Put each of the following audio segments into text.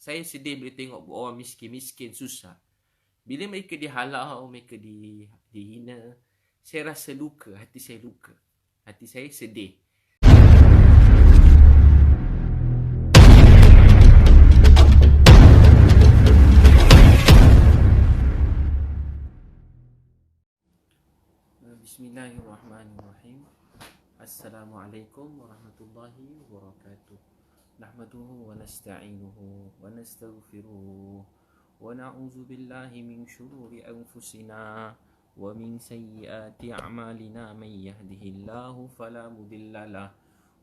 Saya sedih bila tengok orang miskin-miskin, susah. Bila mereka dihalau, mereka dihina, saya rasa luka, hati saya luka. Hati saya sedih. Bismillahirrahmanirrahim. Assalamualaikum warahmatullahi wabarakatuh. Nahmaduhu wa nasta'inuhu wa nastaghfiruh wa na'udzu billahi min syururi anfusina wa min sayyiati a'malina. May yahdihillahu fala mudhillalah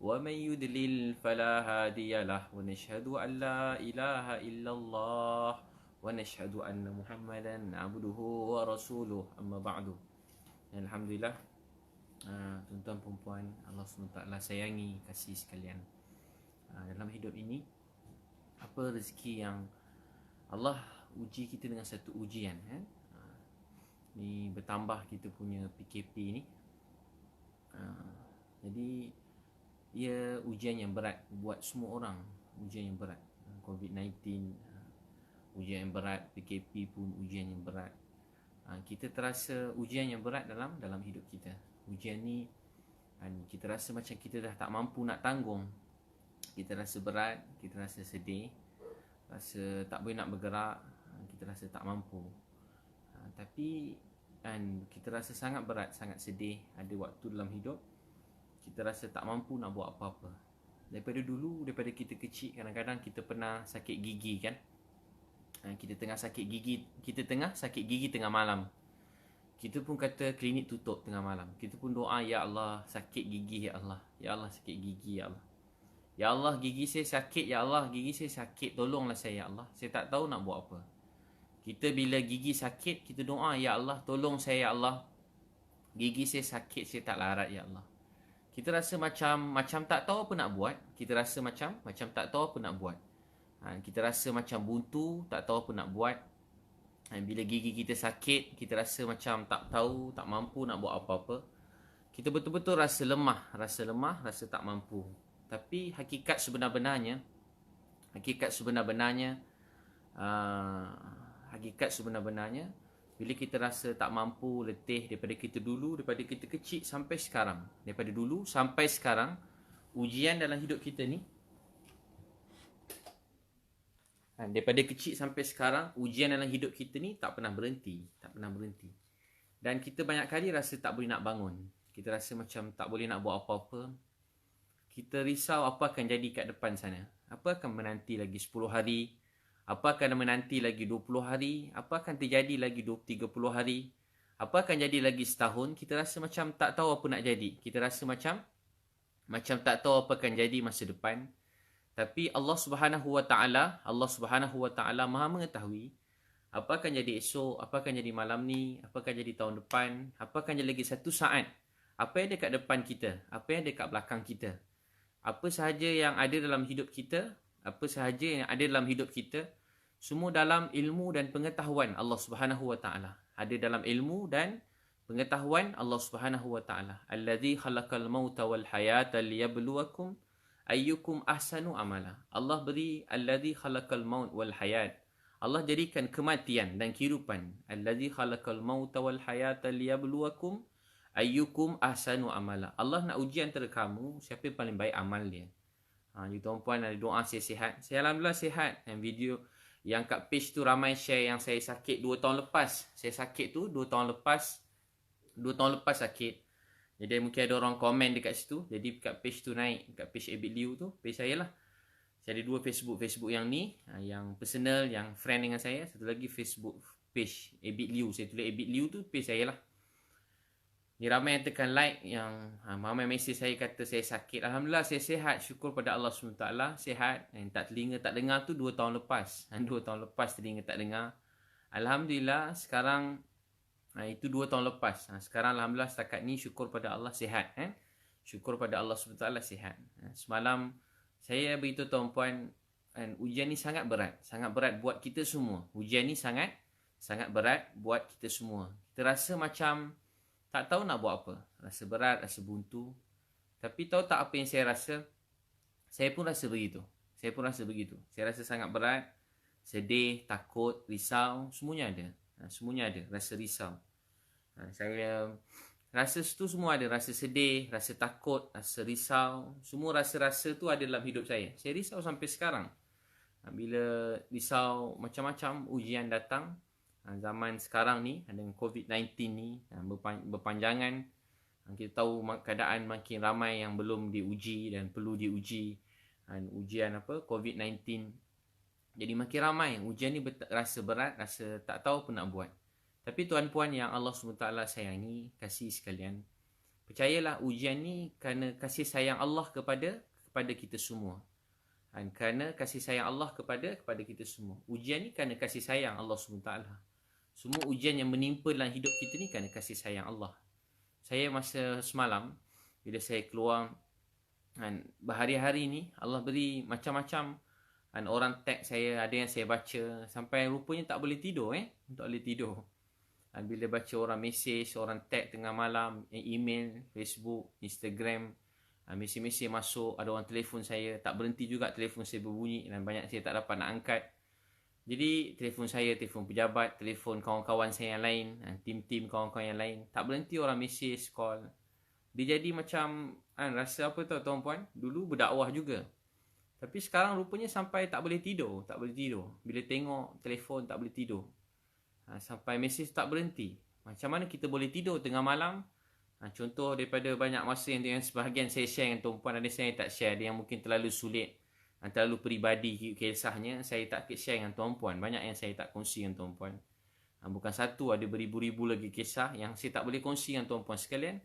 wa may yudlil fala hadiyalah. Wa nashhadu an la ilaha illallah wa nashhadu anna Muhammadan 'abduhu wa rasuluh. Amma ba'du. Alhamdulillah, tuan-tuan perempuan Allah SWT sayangi, kasih sekalian, dalam hidup ini, apa rezeki yang Allah uji kita dengan satu ujian, ni bertambah kita punya PKP ni. Jadi ia ujian yang berat buat semua orang. Ujian yang berat, COVID-19 ujian yang berat, PKP pun ujian yang berat. Kita terasa ujian yang berat dalam hidup kita. Ujian ni kita rasa macam kita dah tak mampu nak tanggung. Kita rasa berat, kita rasa sedih, rasa tak boleh nak bergerak, kita rasa tak mampu. Tapi kita rasa sangat berat, sangat sedih. Ada waktu dalam hidup kita rasa tak mampu nak buat apa-apa. Daripada dulu, daripada kita kecil, kadang-kadang kita pernah sakit gigi kan. Kita tengah sakit gigi tengah malam. Kita pun kata klinik tutup tengah malam. Kita pun doa, ya Allah, sakit gigi ya Allah. Ya Allah, sakit gigi ya Allah. Ya Allah, gigi saya sakit ya Allah. Gigi saya sakit, tolonglah saya ya Allah. Saya tak tahu nak buat apa. Kita bila gigi sakit, kita doa, ya Allah, tolong saya ya Allah. Gigi saya sakit, saya tak larat ya Allah. Kita rasa macam tak tahu apa nak buat. Kita rasa macam tak tahu apa nak buat. Kita rasa macam buntu, tak tahu apa nak buat. Bila gigi kita sakit, kita rasa macam tak tahu, tak mampu nak buat apa-apa. Kita betul-betul rasa lemah, rasa tak mampu. Tapi hakikat sebenar-benarnya, bila kita rasa tak mampu, letih daripada kita dulu, daripada kita kecil sampai sekarang. Daripada dulu sampai sekarang, ujian dalam hidup kita ni, daripada kecil sampai sekarang, ujian dalam hidup kita ni tak pernah berhenti. Dan kita banyak kali rasa tak boleh nak bangun. Kita rasa macam tak boleh nak buat apa-apa. Kita risau apa akan jadi kat depan sana. Apa akan menanti lagi 10 hari? Apa akan menanti lagi 20 hari? Apa akan terjadi lagi 30 hari? Apa akan jadi lagi setahun? Kita rasa macam tak tahu apa nak jadi. Kita rasa macam tak tahu apa akan jadi masa depan. Tapi Allah Subhanahu Wa Taala Maha mengetahui apa akan jadi esok, apa akan jadi malam ni, apa akan jadi tahun depan, apa akan jadi lagi satu saat. Apa yang ada kat depan kita, apa yang ada kat belakang kita. Apa sahaja yang ada dalam hidup kita, semua dalam ilmu dan pengetahuan Allah Subhanahu Wa Taala. Ada dalam ilmu dan pengetahuan Allah Subhanahu Wa Taala. Allazi khalaqal mauta wal hayata liyabluwakum ayyukum ahsanu amala. Allah beri allazi khalaqal maut wal hayat. Allah jadikan kematian dan kehidupan. Allazi khalaqal mauta wal hayata liyabluwakum ayyukum ahsanu amala. Allah nak uji antara kamu siapa yang paling baik amal dia. Jadi tuan-puan ada doa saya sihat. Saya alhamdulillah sihat. Dan video yang kat page tu ramai share yang saya sakit 2 tahun lepas. Saya sakit tu 2 tahun lepas. 2 tahun lepas sakit. Jadi mungkin ada orang komen dekat situ. Jadi kat page tu naik, kat page Abid Liu tu, page saya lah. Saya ada 2 Facebook yang ni, yang personal, yang friend dengan saya. Satu lagi Facebook page Abid Liu. Saya tulis Abid Liu tu page saya lah. Ni ramai yang tekan like, yang ramai mesej saya kata saya sakit. Alhamdulillah saya sihat, syukur pada Allah SWT, sihat. Yang tak telinga tak dengar tu 2 tahun lepas. 2 tahun lepas telinga tak dengar. Alhamdulillah sekarang itu 2 tahun lepas. Sekarang alhamdulillah setakat ni syukur pada Allah sihat. Syukur pada Allah SWT sihat. Semalam saya beritahu tuan-puan, ujian ni sangat berat. Sangat berat buat kita semua. Ujian ni sangat berat buat kita semua. Kita rasa macam tak tahu nak buat apa. Rasa berat, rasa buntu. Tapi tahu tak apa yang saya rasa? Saya pun rasa begitu. Saya rasa sangat berat. Sedih, takut, risau, semuanya ada. Semuanya ada, rasa risau. Saya rasa tu semua ada. Rasa sedih, rasa takut, rasa risau. Semua rasa-rasa tu ada dalam hidup saya. Saya risau sampai sekarang. Bila risau macam-macam ujian datang. Zaman sekarang ni dengan COVID-19 ni berpanjangan. Kita tahu keadaan makin ramai yang belum diuji dan perlu diuji. Ujian COVID-19. Jadi makin ramai ujian ni rasa berat, rasa tak tahu apa nak buat. Tapi tuan-puan yang Allah SWT sayangi, kasih sekalian, percayalah ujian ni kerana kasih sayang Allah kepada kita semua. Dan kerana kasih sayang Allah kepada kita semua. Ujian ni kerana kasih sayang Allah SWT. Semua ujian yang menimpa dalam hidup kita ni kerana kasih sayang Allah. Saya masa semalam, bila saya keluar, berhari-hari ni Allah beri macam-macam. Orang tag saya, ada yang saya baca sampai rupanya tak boleh tidur. Tak boleh tidur. Bila baca orang mesej, orang tag tengah malam, email, Facebook, Instagram, mesej-mesej masuk, ada orang telefon saya, tak berhenti juga telefon saya berbunyi dan banyak saya tak dapat nak angkat. Jadi telefon saya, telefon pejabat, telefon kawan-kawan saya yang lain, tim-tim kawan-kawan yang lain, tak berhenti orang mesej, call. Dia jadi macam rasa apa tahu tuan-puan, dulu berdakwah juga. Tapi sekarang rupanya sampai tak boleh tidur. Bila tengok telefon tak boleh tidur. Sampai mesej tak berhenti. Macam mana kita boleh tidur tengah malam? Contoh daripada banyak masa yang sebahagian saya share dengan tuan-puan, ada saya tak share. Ada yang mungkin terlalu sulit, terlalu peribadi kisahnya, saya tak share dengan tuan-puan. Banyak yang saya tak kongsi dengan tuan-puan. Bukan satu, ada beribu-ribu lagi kisah yang saya tak boleh kongsi dengan tuan-puan sekalian.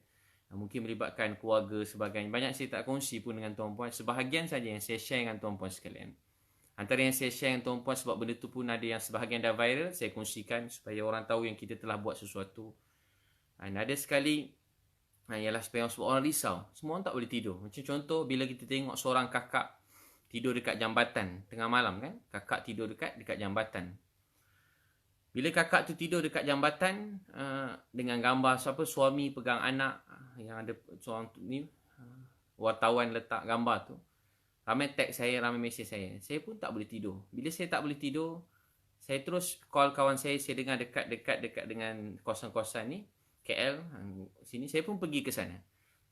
Mungkin melibatkan keluarga sebagainya. Banyak saya tak kongsi pun dengan tuan-puan. Sebahagian saja yang saya share dengan tuan-puan sekalian. Antara yang saya share dengan tuan-puan sebab benda tu pun ada yang sebahagian dah viral, saya kongsikan supaya orang tahu yang kita telah buat sesuatu. Ada sekali ialah supaya orang risau. Semua orang tak boleh tidur. Macam contoh bila kita tengok seorang kakak tidur dekat jambatan tengah malam kan. Kakak tidur dekat jambatan. Bila kakak tu tidur dekat jambatan dengan gambar suami pegang anak, yang ada seorang ni wartawan letak gambar tu, ramai tag saya, ramai mesej saya. Saya pun tak boleh tidur. Bila saya tak boleh tidur, saya terus call kawan saya dengar dekat dengan kawasan-kawasan ni, KL sini. Saya pun pergi ke sana.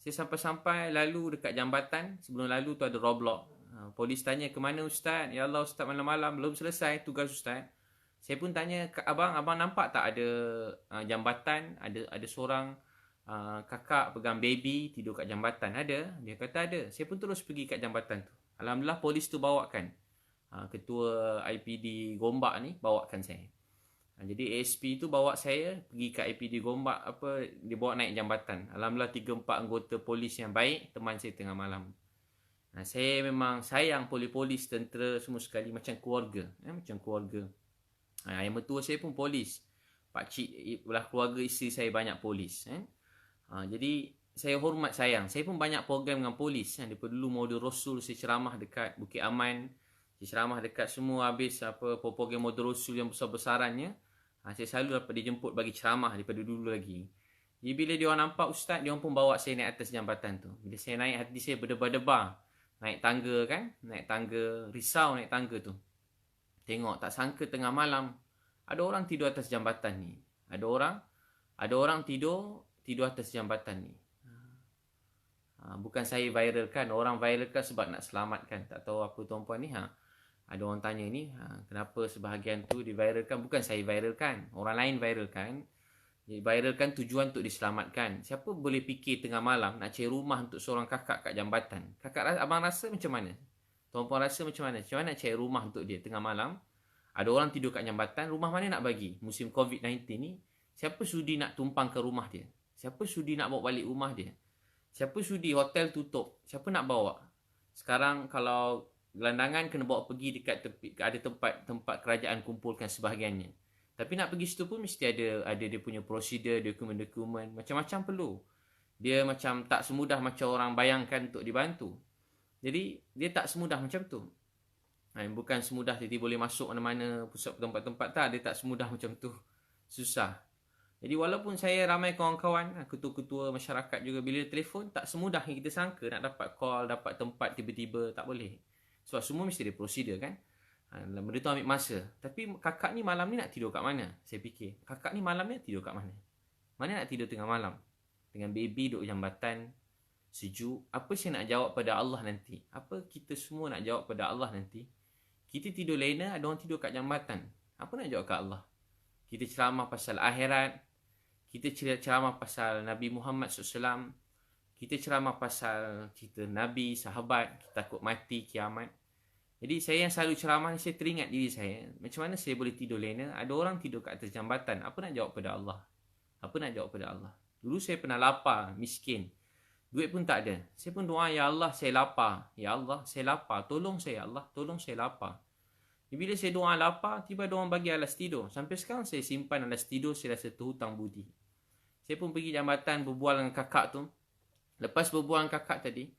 Saya sampai lalu dekat jambatan. Sebelum lalu tu ada roadblock. Polis tanya, ke mana ustaz? Ya Allah ustaz, malam-malam belum selesai tugas ustaz. Saya pun tanya, abang nampak tak ada jambatan, ada seorang kakak pegang baby tidur kat jambatan? Ada. Dia kata ada. Saya pun terus pergi kat jambatan tu. Alhamdulillah polis tu bawakan. Ketua IPD Gombak ni bawakan saya. Jadi ASP tu bawa saya pergi kat IPD Gombak, dia bawa naik jambatan. Alhamdulillah 3-4 anggota polis yang baik teman saya tengah malam. Saya memang sayang polis, tentera semua sekali macam keluarga. Macam keluarga. Yang mertua saya pun polis. Pakcik belah keluarga isteri saya banyak polis. Jadi saya hormat, sayang. Saya pun banyak program dengan polis. Daripada dulu Maulid Rasul saya ceramah dekat Bukit Aman. Saya ceramah dekat semua habis program Maulid Rasul yang besar-besarannya. Saya selalu dapat dijemput bagi ceramah daripada dulu lagi. Jadi bila dia orang nampak ustaz, dia orang pun bawa saya naik atas jambatan tu. Bila saya naik, hati saya berdebar-debar. Naik tangga kan, naik tangga, risau naik tangga tu. Tengok, tak sangka tengah malam ada orang tidur atas jambatan ni. Ada orang tidur atas jambatan ni. Bukan saya viralkan, orang viralkan sebab nak selamatkan. Tak tahu apa tuan-puan ni. Ada orang tanya ni, kenapa sebahagian tu diviralkan? Bukan saya viralkan, orang lain viralkan. Viralkan tujuan untuk diselamatkan. Siapa boleh fikir tengah malam nak cari rumah untuk seorang kakak kat jambatan? Abang rasa macam mana? Tuan-puan rasa macam mana? Macam mana nak cari rumah untuk dia tengah malam? Ada orang tidur kat jambatan, rumah mana nak bagi? Musim COVID-19 ni, siapa sudi nak tumpang ke rumah dia? Siapa sudi nak bawa balik rumah dia? Siapa sudi hotel tutup? Siapa nak bawa? Sekarang kalau gelandangan kena bawa pergi dekat tepi, ada tempat kerajaan kumpulkan sebahagiannya. Tapi nak pergi situ pun mesti ada dia punya prosedur, dokumen-dokumen, macam-macam perlu. Dia macam tak semudah macam orang bayangkan untuk dibantu. Jadi dia tak semudah macam tu. Bukan semudah dia boleh masuk mana-mana pusat tempat-tempat, tak. Dia tak semudah macam tu. Susah. Jadi walaupun saya ramai kawan-kawan, ketua-ketua masyarakat juga, bila telefon tak semudah yang kita sangka nak dapat call, dapat tempat tiba-tiba, tak boleh. Sebab semua mesti ada prosedur kan. Benda tu ambil masa. Tapi kakak ni malam ni nak tidur kat mana? Saya fikir, kakak ni malam ni nak tidur kat mana? Mana nak tidur tengah malam? Dengan baby duduk jambatan, sejuk. Apa saya nak jawab pada Allah nanti? Apa kita semua nak jawab pada Allah nanti? Kita tidur lena, ada orang tidur kat jambatan. Apa nak jawab kat Allah? Kita ceramah pasal akhirat. Kita ceramah pasal Nabi Muhammad SAW. Kita ceramah pasal cerita Nabi, sahabat. Kita takut mati, kiamat. Jadi saya yang selalu ceramah ni, saya teringat diri saya. Macam mana saya boleh tidur lena? Ada orang tidur kat atas jambatan. Apa nak jawab pada Allah? Apa nak jawab pada Allah? Dulu saya pernah lapar, miskin. Duit pun tak ada. Saya pun doa, Ya Allah, saya lapar. Ya Allah, saya lapar. Tolong saya, Ya Allah. Tolong saya lapar. Bila saya doa lapar, tiba ada orang bagi alas tidur. Sampai sekarang saya simpan alas tidur, saya rasa terhutang budi. Saya pun pergi jambatan berbual dengan kakak tu. Lepas berbual dengan kakak tadi,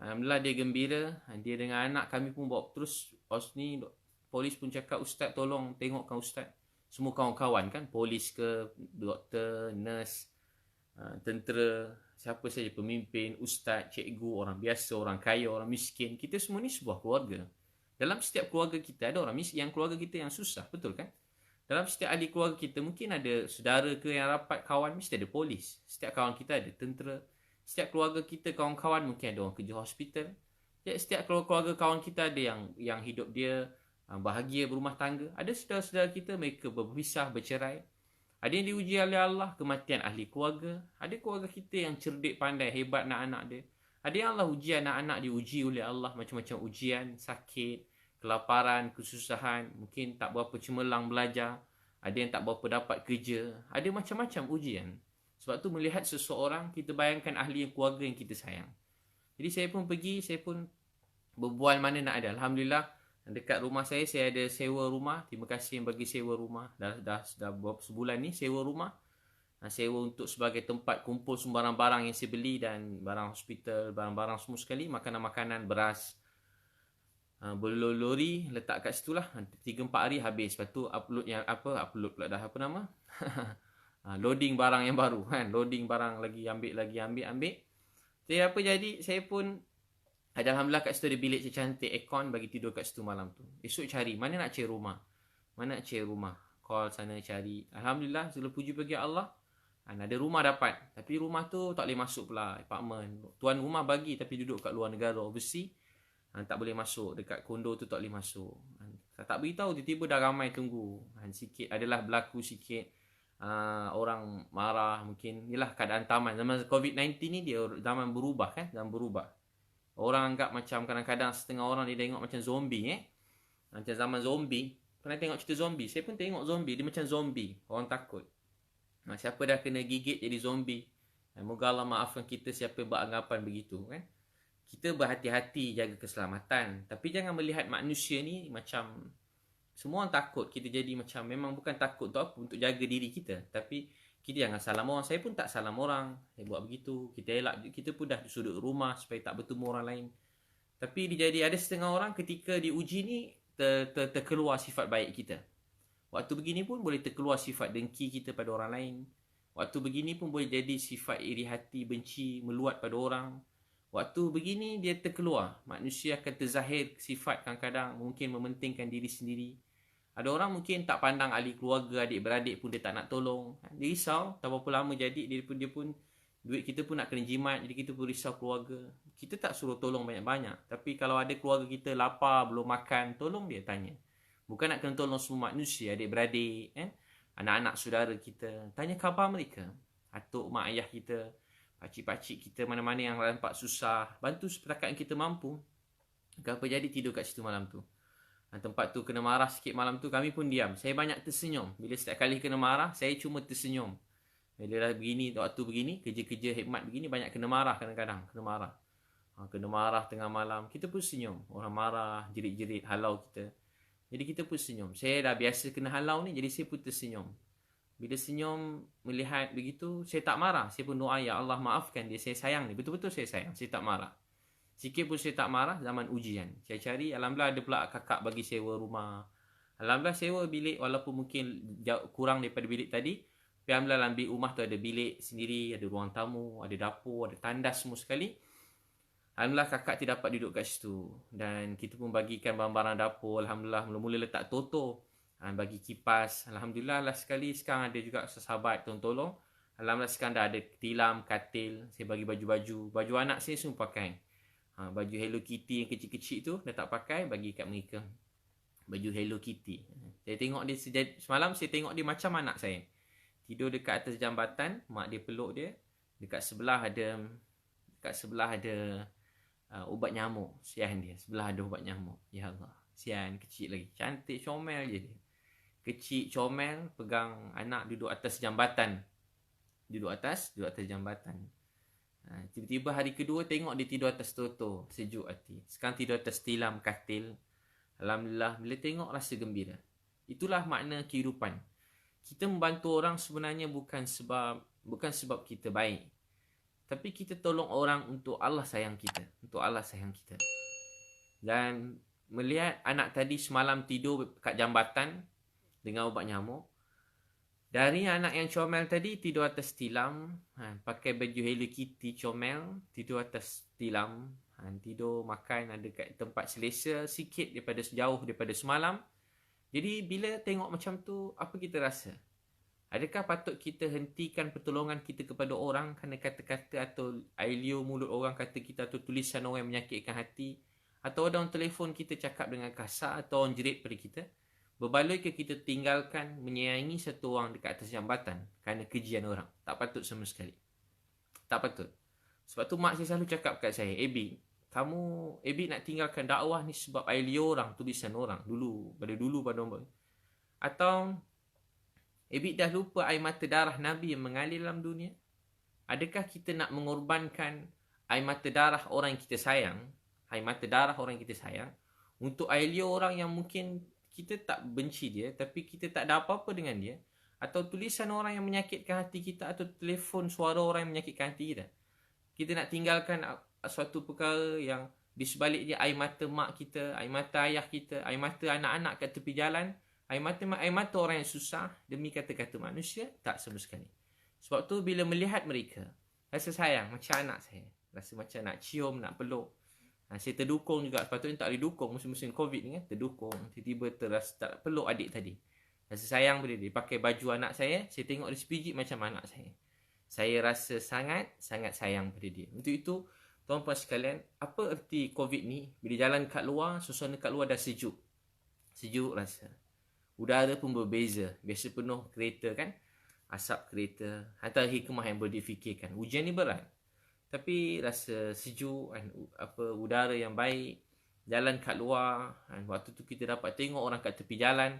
alhamdulillah dia gembira. Dia dengan anak kami pun bawa terus. Ni polis pun cakap, Ustaz tolong tengokkan Ustaz. Semua kawan-kawan kan, polis ke, doktor, nurse, tentera, siapa saja, pemimpin, ustaz, cikgu, orang biasa, orang kaya, orang miskin. Kita semua ni sebuah keluarga. Dalam setiap keluarga kita ada orang miskin, yang keluarga kita yang susah, betul kan? Dalam setiap ahli keluarga kita mungkin ada saudara ke yang rapat, kawan, mesti ada polis. Setiap kawan kita ada tentera. Setiap keluarga kita, kawan-kawan mungkin ada orang kerja hospital. Setiap keluarga kawan kita ada yang hidup dia bahagia berumah tangga. Ada saudara-saudara kita, mereka berpisah, bercerai. Ada yang diuji oleh Allah, kematian ahli keluarga. Ada keluarga kita yang cerdik, pandai, hebat anak-anak dia. Ada yang Allah uji anak-anak, diuji oleh Allah macam-macam ujian, sakit, kelaparan, kesusahan, mungkin tak berapa cemerlang belajar. Ada yang tak berapa dapat kerja. Ada macam-macam ujian. Sebab tu melihat seseorang, kita bayangkan ahli keluarga yang kita sayang. Jadi saya pun pergi, saya pun berbual mana nak ada. Alhamdulillah, dekat rumah saya ada sewa rumah. Terima kasih yang bagi sewa rumah. Dah berapa sebulan ni sewa rumah. Sewa untuk sebagai tempat kumpul sembarang barang yang saya beli dan barang hospital, barang-barang semua sekali, makanan-makanan, beras. Berlori letak kat situ lah. 3-4 hari habis. Lepas tu upload pula dah apa nama? Loading barang yang baru kan. Loading barang lagi ambil. Jadi apa jadi, saya pun ada alhamdulillah kat situ ada bilik secantik, aircon, bagi tidur kat situ malam tu. Esok cari, mana nak cari rumah? Call sana cari. Alhamdulillah, segala puji bagi Allah. Ada rumah dapat. Tapi rumah tu tak boleh masuk pula, apartment. Tuan rumah bagi tapi duduk kat luar negara, overseas. Tak boleh masuk. Dekat kondo tu tak boleh masuk. Tak beritahu, tiba-tiba dah ramai tunggu. Sikit, adalah berlaku sikit. Orang marah mungkin. Yalah keadaan taman. Zaman COVID-19 ni dia zaman berubah kan. Zaman berubah. Orang anggap macam kadang-kadang setengah orang dia tengok macam zombie Macam zaman zombie. Pernah tengok cerita zombie? Saya pun tengok zombie. Dia macam zombie. Orang takut. Siapa dah kena gigit jadi zombie. Moga Allah maafkan kita siapa beranggapan begitu kan. Kita berhati-hati jaga keselamatan. Tapi jangan melihat manusia ni macam semua orang takut. Kita jadi macam, memang bukan takut untuk apa? Untuk jaga diri kita. Tapi kita jangan salam orang. Saya pun tak salam orang. Saya buat begitu. Kita pun dah di sudut rumah supaya tak bertemu orang lain. Tapi ada setengah orang ketika diuji ni terkeluar sifat baik kita. Waktu begini pun boleh terkeluar sifat dengki kita pada orang lain. Waktu begini pun boleh jadi sifat iri hati, benci, meluat pada orang. Waktu begini dia terkeluar. Manusia akan terzahir sifat kadang-kadang mungkin mementingkan diri sendiri. Ada orang mungkin tak pandang ahli keluarga, adik-beradik pun dia tak nak tolong. Dia risau, tak berapa lama jadi dia pun duit kita pun nak kena jimat, jadi kita pun risau keluarga. Kita tak suruh tolong banyak-banyak. Tapi kalau ada keluarga kita lapar, belum makan, tolong dia, tanya. Bukan nak kena tolong semua manusia, adik-beradik, anak-anak saudara kita. Tanya khabar mereka. Atuk, mak ayah kita, pakcik-pakcik kita, mana-mana yang nampak susah. Bantu setakat yang kita mampu. Apa jadi tidur kat situ malam tu. Tempat tu kena marah sikit malam tu, kami pun diam. Saya banyak tersenyum. Bila setiap kali kena marah, saya cuma tersenyum. Bila dah begini, waktu begini, kerja-kerja hikmat begini, banyak kena marah kadang-kadang. Kena marah tengah malam. Kita pun senyum. Orang marah, jerit-jerit, halau kita. Jadi kita pun senyum. Saya dah biasa kena halau ni, jadi saya pun tersenyum. Bila senyum, melihat begitu, saya tak marah. Saya pun doa, Ya Allah maafkan dia, saya sayang ni. Betul-betul saya sayang, saya tak marah. Sikit pun saya tak marah zaman ujian. Saya cari, alhamdulillah ada pula kakak bagi sewa rumah. Alhamdulillah sewa bilik walaupun mungkin kurang daripada bilik tadi. Tapi alhamdulillah dalam rumah tu ada bilik sendiri, ada ruang tamu, ada dapur, ada tandas semua sekali. Alhamdulillah kakak tidak dapat duduk kat situ. Dan kita pun bagikan barang-barang dapur. Alhamdulillah mula-mula letak toto. Bagi kipas. Alhamdulillah lah sekali sekarang ada juga sahabat tolong. Alhamdulillah sekarang dah ada tilam, katil. Saya bagi baju-baju. Baju anak saya semua pakai. Baju Hello Kitty yang kecil-kecil tu dah tak pakai, bagi kat mereka. Baju Hello Kitty. Saya tengok dia semalam saya tengok dia macam anak saya. Tidur dekat atas jambatan, mak dia peluk dia. Dekat sebelah ada ubat nyamuk. Sian dia. Sebelah ada ubat nyamuk. Ya Allah. Sian, kecil lagi. Cantik, comel je dia. Kecil, comel, pegang anak duduk atas jambatan. Duduk atas jambatan. Tiba-tiba hari kedua tengok dia tidur atas toto. Sejuk hati. Sekarang tidur atas tilam, katil. Alhamdulillah. Bila tengok rasa gembira. Itulah makna kehidupan. Kita membantu orang sebenarnya bukan sebab kita baik. Tapi kita tolong orang untuk Allah sayang kita. Untuk Allah sayang kita. Dan melihat anak tadi semalam tidur kat jambatan dengan ubat nyamuk. Dari anak yang comel tadi tidur atas tilam. Pakai baju Hello Kitty comel. Tidur atas tilam. Tidur makan ada kat tempat selesa sikit jauh daripada semalam. Jadi bila tengok macam tu, apa kita rasa? Adakah patut kita hentikan pertolongan kita kepada orang kerana kata-kata atau ailio mulut orang kata kita atau tulisan orang yang menyakitkan hati? Atau orang telefon kita cakap dengan kasar atau orang jerit pada kita? Berbaloi ke kita tinggalkan menyayangi satu orang dekat atas jambatan kerana kejian orang? Tak patut sama sekali. Tak patut. Sebab tu mak saya selalu cakap kat saya, Abi nak tinggalkan dakwah ni sebab ailio orang, tulisan orang pada orang. Atau Abi dah lupa air mata darah Nabi yang mengalir dalam dunia? Adakah kita nak mengorbankan air mata darah orang yang kita sayang, untuk ailio orang yang mungkin kita tak benci dia, tapi kita tak ada apa-apa dengan dia? Atau tulisan orang yang menyakitkan hati kita, atau telefon suara orang yang menyakitkan hati kita? Kita nak tinggalkan suatu perkara yang di sebalik dia air mata mak kita, air mata ayah kita, air mata anak-anak kat tepi jalan, air mata orang yang susah demi kata-kata manusia? Tak sama sekali. Sebab tu bila melihat mereka, rasa sayang macam anak saya. Rasa macam nak cium, nak peluk. Saya terdukung juga. Sepatutnya tak boleh dukung musim-musim COVID ni kan. Terdukung. Tiba-tiba terasa tak peluk adik tadi. Rasa sayang pada dia. Pakai baju anak saya tengok dia sepijik macam anak saya. Saya rasa sangat sayang pada dia. Untuk itu, tuan-puan sekalian, apa erti COVID ni? Bila jalan kat luar, suasana kat luar dah sejuk. Sejuk rasa. Udara pun berbeza. Biasa penuh kereta kan. Asap kereta. Antara hikmah yang boleh difikirkan. Hujan ni berat. Tapi rasa sejuk, udara yang baik, jalan kat luar, waktu tu kita dapat tengok orang kat tepi jalan.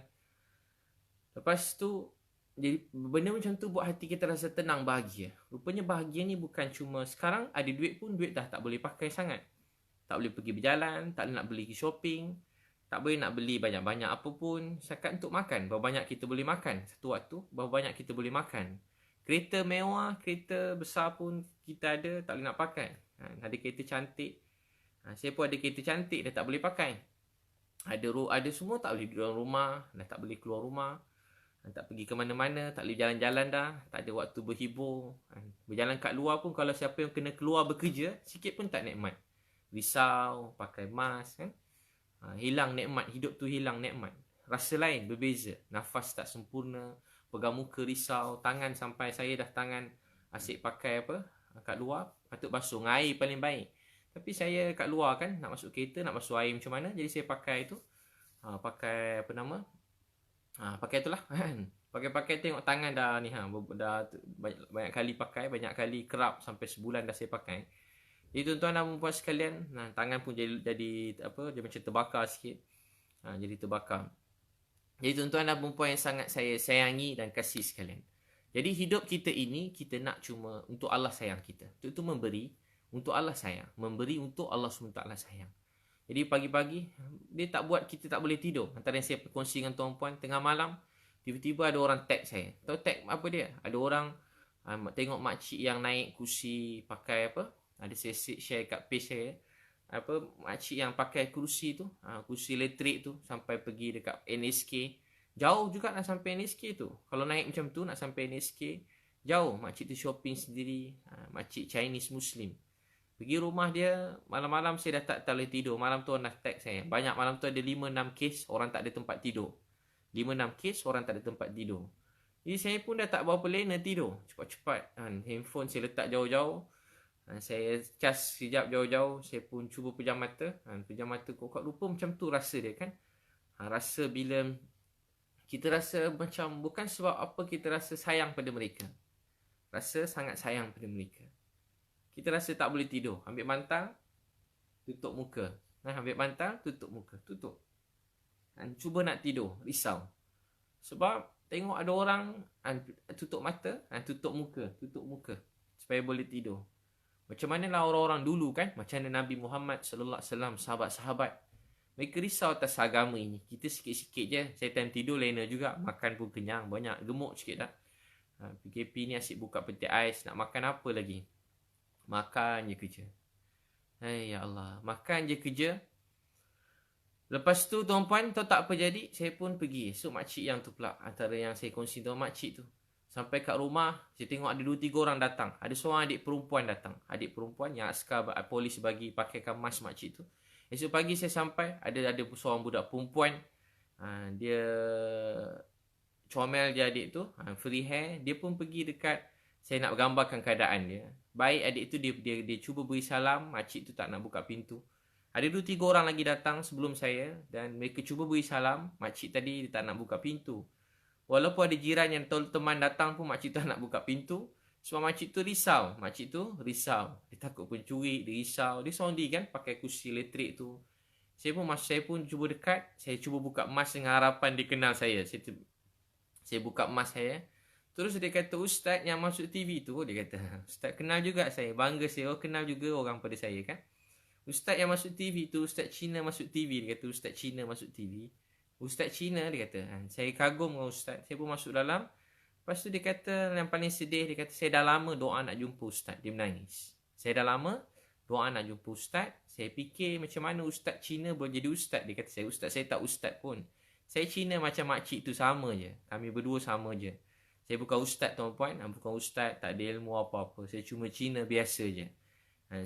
Lepas tu, jadi benda macam tu buat hati kita rasa tenang, bahagia. Rupanya bahagia ni bukan cuma sekarang ada duit pun, duit dah tak boleh pakai sangat. Tak boleh pergi berjalan, tak boleh nak beli shopping, tak boleh nak beli banyak-banyak apa pun. Setakat untuk makan, berapa banyak kita boleh makan satu waktu, berapa banyak kita boleh makan. Kereta mewah, kereta besar pun kita ada, tak boleh nak pakai. Ada kereta cantik. Saya pun ada kereta cantik, dah tak boleh pakai. Ada semua tak boleh duduk dalam rumah, dah tak boleh keluar rumah. Tak pergi ke mana-mana, tak boleh jalan-jalan dah. Tak ada waktu berhibur. Berjalan kat luar pun, kalau siapa yang kena keluar bekerja, sikit pun tak nikmat. Risau, pakai mask kan. Hilang nikmat, hidup tu hilang nikmat. Rasa lain, berbeza. Nafas tak sempurna. Pegang muka risau, tangan sampai saya dah tangan asyik pakai kat luar, patut basuh dengan air paling baik. Tapi saya kat luar kan, nak masuk kereta, nak basuh air macam mana, jadi saya pakai tu, pakai pakai itulah kan. Pakai tengok tangan dah ni dah banyak kali pakai, banyak kali kerap, sampai sebulan dah saya pakai. Jadi tuan-tuan dan puan sekalian, tangan pun jadi macam terbakar sikit. Jadi terbakar. Jadi tuan-tuan dan perempuan yang sangat saya sayangi dan kasih sekalian. Jadi hidup kita ini, kita nak cuma untuk Allah sayang kita. Untuk itu memberi, untuk Allah sayang. Memberi untuk Allah SWT sayang. Jadi pagi-pagi, dia tak buat kita tak boleh tidur. Antara yang saya berkongsi dengan tuan-puan, tengah malam, tiba-tiba ada orang tag saya. Tahu tag apa dia? Ada orang tengok makcik yang naik kursi, pakai ada saya share kat page saya. Makcik yang pakai kursi tu, kursi elektrik tu, sampai pergi dekat NSK. Jauh juga nak sampai NSK tu. Kalau naik macam tu nak sampai NSK, jauh. Makcik tu shopping sendiri. Makcik Chinese Muslim. Pergi rumah dia, malam-malam saya dah tak boleh tidur. Malam tu orang dah text saya. Banyak malam tu ada 5-6 kes orang tak ada tempat tidur. 5-6 kes orang tak ada tempat tidur. Jadi saya pun dah tak berapa lena tidur. Cepat-cepat. Handphone saya letak jauh-jauh. Saya cas sekejap jauh-jauh. Saya pun cuba pejam mata. Pejam mata kok rupa macam tu rasa dia kan. Rasa bila kita rasa macam bukan sebab apa kita rasa sayang pada mereka. Rasa sangat sayang pada mereka. Kita rasa tak boleh tidur. Ambil bantal, tutup muka. Ambil bantal, tutup muka. Tutup. Cuba nak tidur. Risau. Sebab tengok ada orang tutup mata, tutup muka. Tutup muka. Supaya boleh tidur. Macam manalah orang-orang dulu kan. Macam mana Nabi Muhammad SAW, sahabat-sahabat. Mereka risau atas agama ini. Kita sikit-sikit je. Saya time tidur lena juga. Makan pun kenyang. Banyak gemuk sikit dah. PKP ni asyik buka peti ais. Nak makan apa lagi? Makan je kerja. Ya Allah. Makan je kerja. Lepas tu tuan-puan, tahu tak apa jadi? Saya pun pergi. So makcik yang tu pula. Antara yang saya kongsi tu makcik tu. Sampai kat rumah, saya tengok ada 2-3 orang datang. Ada seorang adik perempuan datang. Adik perempuan yang askar polis bagi pakaikan mask makcik tu. Esok pagi saya sampai, ada seorang budak perempuan. Dia comel je adik tu. Free hair. Dia pun pergi dekat. Saya nak gambarkan keadaan dia. Baik adik tu dia cuba beri salam. Makcik tu tak nak buka pintu. Ada 2-3 orang lagi datang sebelum saya. Dan mereka cuba beri salam. Makcik tadi dia tak nak buka pintu. Walaupun ada jiran yang teman datang pun makcik tu tak nak buka pintu. Sebab makcik tu risau. Makcik tu risau. Dia takut pencuri. Dia risau. Dia seorang diri kan pakai kursi elektrik tu. Saya pun cuba dekat. Saya cuba buka mask dengan harapan dia kenal saya. Saya buka mask saya. Terus dia kata, Ustaz yang masuk TV tu, dia kata, Ustaz kenal juga saya. Bangga saya, kenal juga orang pada saya kan. Ustaz yang masuk TV tu, Ustaz Cina masuk TV. Dia kata, Ustaz Cina masuk TV. Ustaz Cina, dia kata. Saya kagum dengan Ustaz. Saya pun masuk dalam. Lepas tu dia kata, yang paling sedih, dia kata, saya dah lama doa nak jumpa Ustaz. Dia menangis. Saya dah lama doa nak jumpa Ustaz. Saya fikir macam mana Ustaz Cina boleh jadi Ustaz. Dia kata, saya tak Ustaz pun. Saya Cina macam makcik tu sama je. Kami berdua sama je. Saya bukan ustaz tuan-puan. Bukan ustaz, tak ada ilmu apa-apa. Saya cuma Cina biasa je.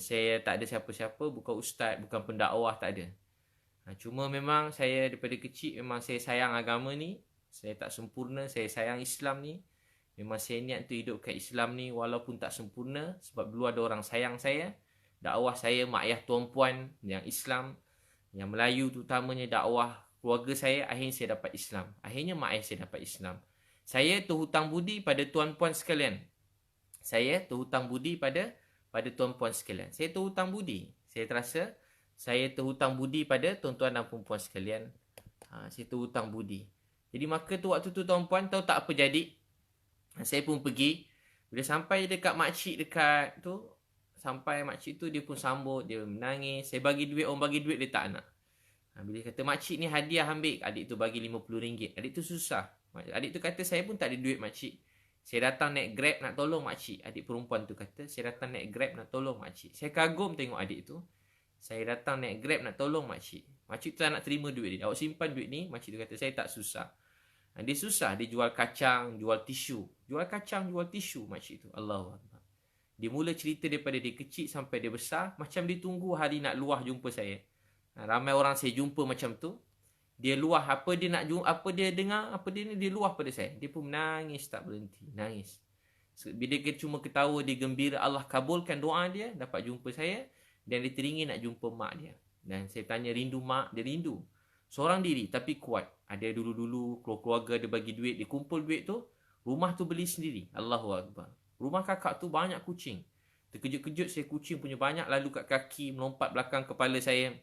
Saya tak ada siapa-siapa. Bukan ustaz, bukan pendakwah, tak ada. Cuma memang saya daripada kecil memang saya sayang agama ni. Saya tak sempurna. Saya sayang Islam ni. Memang saya niat tu hidup kat Islam ni walaupun tak sempurna. Sebab dulu ada orang sayang saya. Dakwah saya, mak ayah tuan-puan yang Islam. Yang Melayu tu utamanya dakwah keluarga saya. Akhirnya saya dapat Islam. Akhirnya mak ayah saya dapat Islam. Saya terhutang budi pada tuan-puan sekalian. Saya terhutang budi pada tuan-puan sekalian. Saya terhutang budi. Saya terasa saya terhutang budi pada tuan-tuan dan puan-puan sekalian. Saya terhutang budi. Jadi maka tu waktu tu tuan-puan tahu tak apa jadi. Saya pun pergi. Bila sampai dekat makcik dekat tu. Sampai makcik tu dia pun sambut. Dia menangis. Saya bagi duit. Orang bagi duit dia tak nak. Bila kata makcik ni hadiah ambil. Adik tu bagi RM50. Adik tu susah. Adik tu kata saya pun tak ada duit makcik. Saya datang naik Grab nak tolong makcik. Adik perempuan tu kata saya datang naik Grab nak tolong makcik. Saya kagum tengok adik tu. Saya datang naik Grab nak tolong makcik. Makcik tu tak nak terima duit dia. Awak simpan duit ni. Makcik tu kata saya tak susah. Dia susah. Dia jual kacang, jual tisu. Jual kacang, jual tisu makcik tu. Allahuakbar. Dia mula cerita daripada dia kecil sampai dia besar. Macam dia tunggu hari nak luah jumpa saya. Ramai orang saya jumpa macam tu. Dia luah apa dia nak jumpa, apa dia dengar, apa dia luah pada saya. Dia pun menangis tak berhenti, nangis. Bila dia cuma ketawa, dia gembira, Allah kabulkan doa dia, dapat jumpa saya dan dia teringin nak jumpa mak dia. Dan saya tanya rindu mak, dia rindu. Seorang diri tapi kuat. Ada dulu-dulu keluarga dia bagi duit, dia kumpul duit tu, rumah tu beli sendiri. Allahuakbar. Rumah kakak tu banyak kucing. Terkejut-kejut saya kucing punya banyak lalu kat kaki, melompat belakang kepala saya.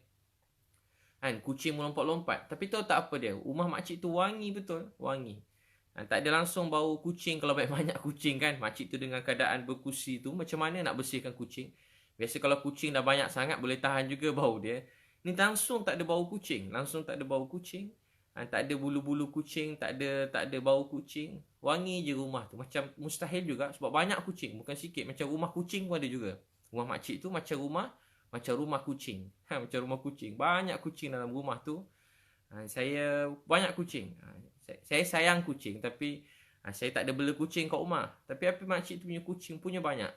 Kucing melompat-lompat. Tapi tahu tak apa dia? Rumah makcik tu wangi betul. Wangi. Tak ada langsung bau kucing kalau banyak kucing kan. Makcik tu dengan keadaan berkursi tu. Macam mana nak bersihkan kucing? Biasa kalau kucing dah banyak sangat boleh tahan juga bau dia. Ni langsung tak ada bau kucing. Langsung tak ada bau kucing. Tak ada bulu-bulu kucing. Tak ada bau kucing. Wangi je rumah tu. Macam mustahil juga. Sebab banyak kucing. Bukan sikit. Macam rumah kucing pun ada juga. Rumah makcik tu macam rumah kucing. Macam rumah kucing. Banyak kucing dalam rumah tu. Saya banyak kucing. Saya sayang kucing. Tapi saya tak ada bela kucing kat rumah. Tapi apa makcik tu punya kucing punya banyak.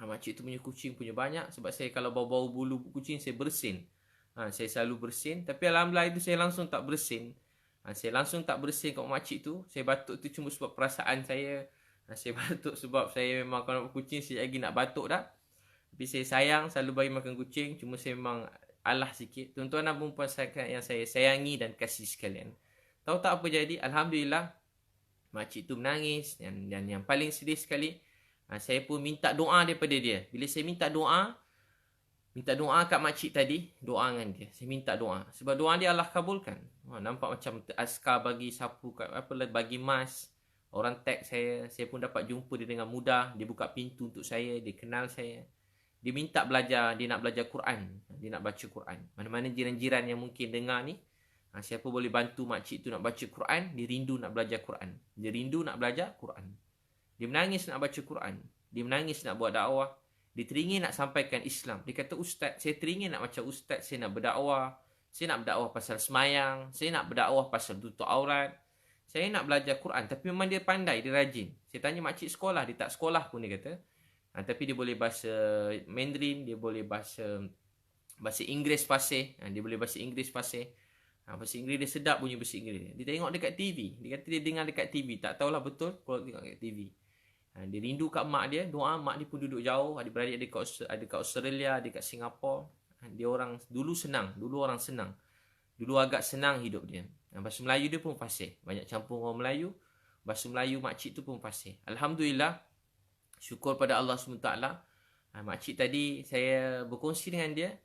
Makcik tu punya kucing punya banyak. Sebab saya kalau bau-bau bulu kucing, saya bersin. Saya selalu bersin. Tapi alhamdulillah itu saya langsung tak bersin. Saya langsung tak bersin kat makcik tu. Saya batuk tu cuma sebab perasaan saya. Saya batuk sebab saya memang kalau kucing saya lagi nak batuk dah. Tapi saya sayang selalu bagi makan kucing. Cuma saya memang alah sikit. Tuan-tuan dan perempuan yang saya sayangi dan kasih sekalian. Tahu tak apa jadi? Alhamdulillah. Makcik tu menangis. Dan yang paling sedih sekali, saya pun minta doa daripada dia. Bila saya minta doa kat makcik tadi, doa dengan dia. Saya minta doa. Sebab doa dia Allah kabulkan. Nampak macam askar bagi sapu, bagi mas. Orang tag saya pun dapat jumpa dia dengan mudah. Dia buka pintu untuk saya, dia kenal saya. Dia minta belajar, dia nak belajar Quran. Dia nak baca Quran. Mana-mana jiran-jiran yang mungkin dengar ni, siapa boleh bantu makcik tu nak baca Quran, dia rindu nak belajar Quran. Dia rindu nak belajar Quran. Dia menangis nak baca Quran. Dia menangis nak buat dakwah. Dia teringin nak sampaikan Islam. Dia kata, Ustaz, saya teringin nak macam Ustaz. Saya nak berdakwah. Saya nak berdakwah pasal semayang. Saya nak berdakwah pasal tutup aurat. Saya nak belajar Quran. Tapi memang dia pandai, dia rajin. Saya tanya makcik sekolah. Dia tak sekolah pun dia kata. Tapi dia boleh bahasa Mandarin. Dia boleh bahasa Inggeris fasih. Dia boleh bahasa Inggeris fasih. Bahasa Inggeris dia sedap bunyi bahasa Inggeris. Dia tengok dekat TV. Dia kata dia dengar dekat TV. Tak tahulah betul kalau tengok dekat TV. Dia rindu kat mak dia. Doa mak dia pun duduk jauh. Adik-beradik ada kat Australia, ada kat Singapura. Dia orang dulu senang. Dulu orang senang. Dulu agak senang hidup dia. Bahasa Melayu dia pun fasih. Banyak campur orang Melayu. Bahasa Melayu makcik tu pun fasih. Alhamdulillah. Syukur pada Allah SWT. Makcik tadi saya berkongsi dengan dia.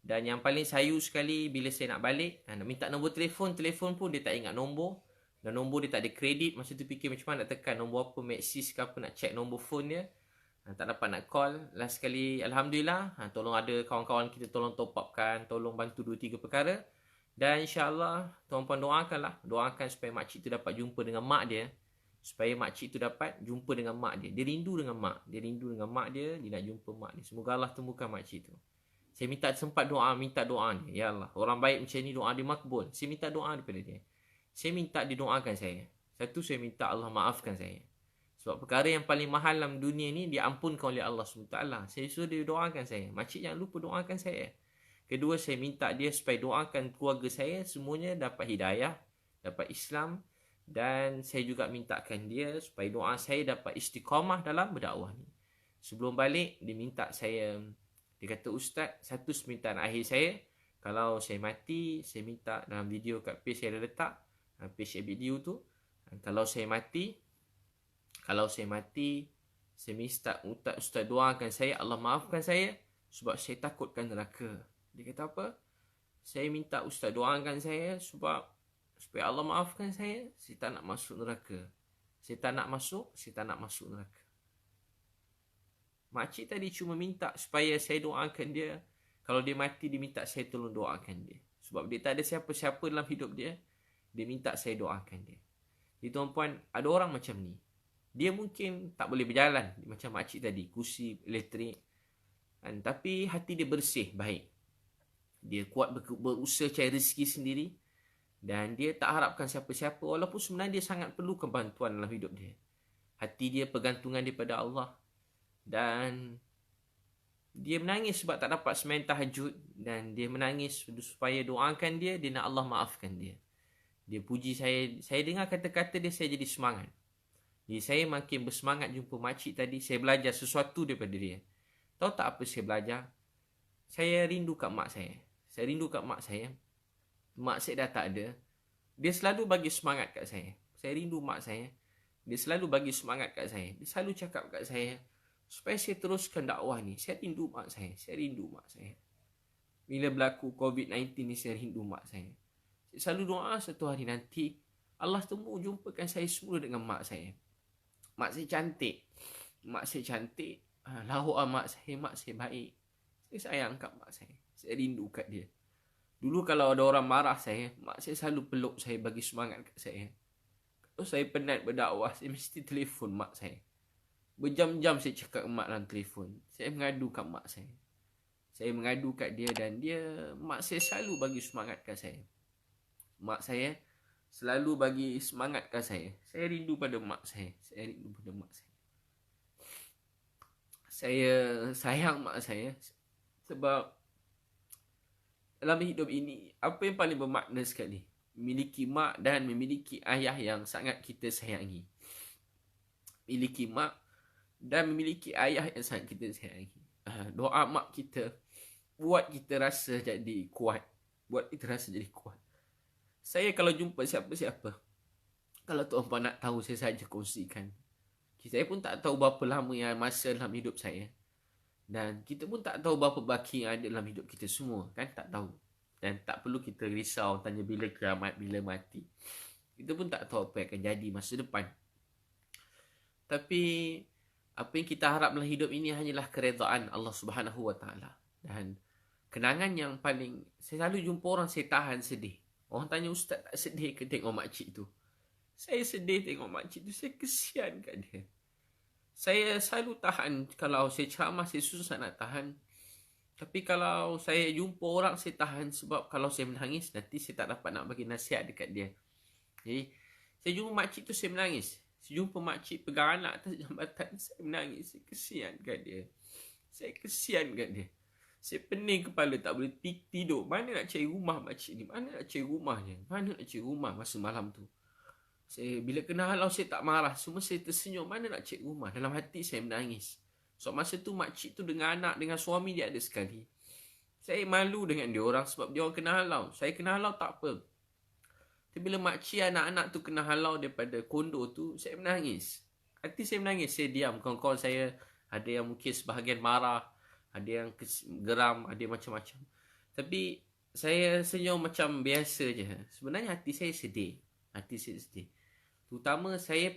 Dan yang paling sayu sekali bila saya nak balik. Nak minta nombor telefon. Telefon pun dia tak ingat nombor. Dan nombor dia tak ada kredit. Masa tu fikir macam mana nak tekan nombor apa, Maxis ke apa, nak check nombor phone dia. Tak dapat nak call. Last sekali, Alhamdulillah, tolong ada kawan-kawan kita tolong top upkan, tolong bantu 2-3 perkara. Dan insyaAllah, tuan-puan doakanlah. Doakan supaya makcik tu dapat jumpa dengan mak dia. Supaya makcik tu dapat jumpa dengan mak dia. Dia rindu dengan mak. Dia rindu dengan mak dia. Dia nak jumpa mak dia. Semoga Allah temukan makcik tu. Saya minta doa dia. Ya Allah, orang baik macam ni doa dia makbul. Saya minta doa daripada dia. Saya minta didoakan saya. Satu, saya minta Allah maafkan saya. Sebab perkara yang paling mahal dalam dunia ni diampunkan oleh Allah SWT. Saya suruh dia doakan saya. Makcik jangan lupa doakan saya. Kedua, saya minta dia supaya doakan keluarga saya. Semuanya dapat hidayah, dapat Islam. Dan saya juga mintakan dia supaya doa saya dapat istiqamah dalam berdakwah ni. Sebelum balik, dia minta saya. Dia kata, Ustaz, satu permintaan akhir saya. Kalau saya mati, saya minta dalam video kat page saya ada letak. Page video tu, kalau saya mati, saya minta Ustaz doakan saya, Allah maafkan saya sebab saya takutkan neraka. Dia kata apa? Saya minta Ustaz doakan saya supaya Allah maafkan saya tak nak masuk neraka. Saya tak nak masuk neraka. Makcik tadi cuma minta supaya saya doakan dia. Kalau dia mati, dia minta saya tolong doakan dia. Sebab dia tak ada siapa-siapa dalam hidup dia. Dia minta saya doakan dia. Jadi tuan-puan, ada orang macam ni. Dia mungkin tak boleh berjalan macam makcik tadi, kursi elektrik. Tapi hati dia bersih, baik. Dia kuat berusaha cari rezeki sendiri. Dan dia tak harapkan siapa-siapa. Walaupun sebenarnya dia sangat perlukan bantuan dalam hidup dia. Hati dia pergantungan daripada Allah. Dan dia menangis sebab tak dapat sembahyang tahajud. Dan dia menangis supaya doakan dia nak Allah maafkan dia. Dia puji saya. Saya dengar kata-kata dia, saya jadi semangat. Jadi saya makin bersemangat jumpa makcik tadi. Saya belajar sesuatu daripada dia. Tahu tak apa saya belajar? Saya rindu kat mak saya. Mak saya dah tak ada. Dia selalu bagi semangat kat saya. Saya rindu mak saya. Dia selalu bagi semangat kat saya. Dia selalu cakap kat saya, supaya saya teruskan dakwah ni. Saya rindu mak saya. Bila berlaku COVID-19 ni, saya rindu mak saya. Saya selalu doa satu hari nanti Allah temu jumpakan saya semula dengan mak saya. Mak saya cantik. Lawa mak saya baik. Saya sayang kat mak saya. Saya rindu kat dia. Dulu kalau ada orang marah saya, mak saya selalu peluk saya, bagi semangat kat saya. Kalau saya penat berdakwah, saya mesti telefon mak saya. Berjam-jam saya cakap dengan mak dalam telefon. Saya mengadu kat mak saya. Saya mengadu kat dia dan mak saya selalu bagi semangat kat saya. Mak saya selalu bagi semangat kat saya. Saya rindu pada mak saya. Saya sayang mak saya. Sebab dalam hidup ini, apa yang paling bermakna sekali? Memiliki mak dan memiliki ayah yang sangat kita sayangi. Memiliki mak dan memiliki ayah yang sangat kita sayangi. Doa mak kita buat kita rasa jadi kuat. Buat kita rasa jadi kuat. Saya kalau jumpa siapa-siapa, kalau tuan-puan nak tahu, saya saja kongsikan. Saya pun tak tahu berapa lama yang masa dalam hidup saya. Dan kita pun tak tahu berapa baki yang ada dalam hidup kita semua. Kan tak tahu. Dan tak perlu kita risau tanya bila kiamat, bila mati. Kita pun tak tahu apa yang akan jadi masa depan. Tapi apa yang kita harap dalam hidup ini hanyalah keredaan Allah Subhanahu Wa Taala. Dan kenangan yang paling, saya selalu jumpa orang saya tahan sedih. Orang tanya, ustaz tak sedih ke tengok makcik tu? Saya sedih tengok makcik tu. Saya kesian kat dia. Saya selalu tahan. Kalau saya ceramah, saya susah nak tahan. Tapi kalau saya jumpa orang, saya tahan. Sebab kalau saya menangis, nanti saya tak dapat nak bagi nasihat dekat dia. Jadi, saya jumpa makcik tu, saya menangis. Saya jumpa makcik pegang anak atas jambatan, saya menangis. Saya kesian kat dia. Saya kesian kat dia. Saya pening kepala, tak boleh tidur. Mana nak cari rumah makcik ni? Mana nak cari rumahnya? Mana nak cari rumah masa malam tu? Saya, bila kena halau, saya tak marah. Semua saya tersenyum. Mana nak cek rumah? Dalam hati saya menangis. So masa tu makcik tu dengan anak, dengan suami dia ada sekali. Saya malu dengan dia orang sebab dia orang kena halau. Saya kena halau tak apa. Tapi bila makcik anak-anak tu kena halau daripada kondo tu, saya menangis. Hati saya menangis. Saya diam. Kawan-kawan saya ada yang mungkin sebahagian marah, ada yang geram, ada macam-macam. Tapi saya senyum macam biasa je. Sebenarnya hati saya sedih. Hati saya sedih. Terutama saya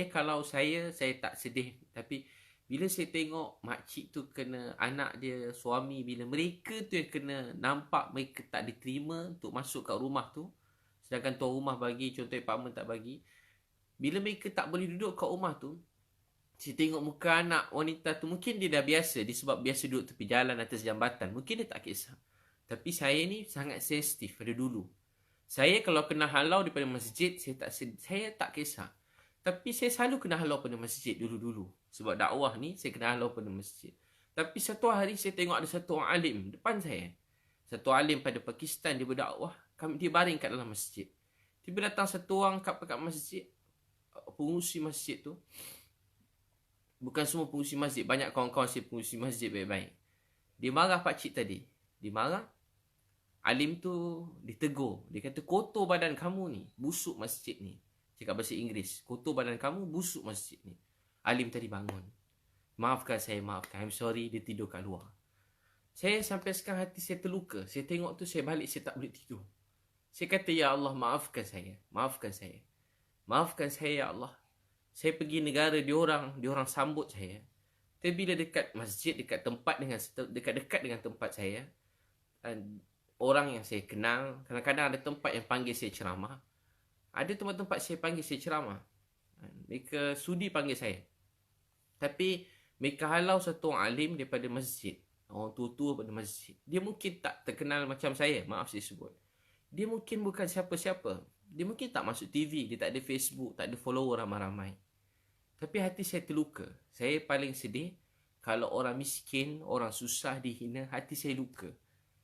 kalau saya tak sedih. Tapi bila saya tengok makcik tu kena anak dia, suami, bila mereka tu yang kena nampak mereka tak diterima untuk masuk kat rumah tu, sedangkan tuan rumah bagi, contoh apartment tak bagi. Bila mereka tak boleh duduk kat rumah tu, saya tengok muka anak wanita tu, mungkin dia dah biasa, dia sebab biasa duduk tepi jalan atas jambatan, mungkin dia tak kisah. Tapi saya ni sangat sensitif pada dulu. Saya kalau kena halau daripada masjid, saya tak kisah. Tapi saya selalu kena halau pada masjid dulu-dulu. Sebab dakwah ni, saya kena halau pada masjid. Tapi satu hari saya tengok ada satu orang alim depan saya. Satu alim pada Pakistan, dia berdakwah. Dia baring kat dalam masjid. Tiba datang satu orang kat masjid. Pengurusi masjid tu. Bukan semua pengurusi masjid. Banyak kawan-kawan saya pengurusi masjid baik-baik. Dia marah pakcik tadi. Dia marah. Alim tu ditegur. Dia kata, kotor badan kamu ni, busuk masjid ni. Cakap bahasa Inggeris. Kotor badan kamu, busuk masjid ni. Alim tadi bangun. Maafkan saya, maafkan. I'm sorry, dia tidur kat luar. Saya sampai sekarang hati saya terluka. Saya tengok tu, saya balik, saya tak boleh tidur. Saya kata, ya Allah, maafkan saya. Maafkan saya. Maafkan saya, ya Allah. Saya pergi negara diorang sambut saya. Tapi bila dekat masjid, dekat-dekat dengan tempat saya, orang yang saya kenal, kadang-kadang ada tempat yang panggil saya ceramah. Ada tempat-tempat saya panggil saya ceramah. Mereka sudi panggil saya. Tapi mereka halau satu orang alim daripada masjid. Orang tua-tua pada masjid. Dia mungkin tak terkenal macam saya. Maaf saya sebut. Dia mungkin bukan siapa-siapa. Dia mungkin tak masuk TV. Dia tak ada Facebook. Tak ada follower ramai-ramai. Tapi hati saya terluka. Saya paling sedih kalau orang miskin, orang susah dihina. Hati saya luka.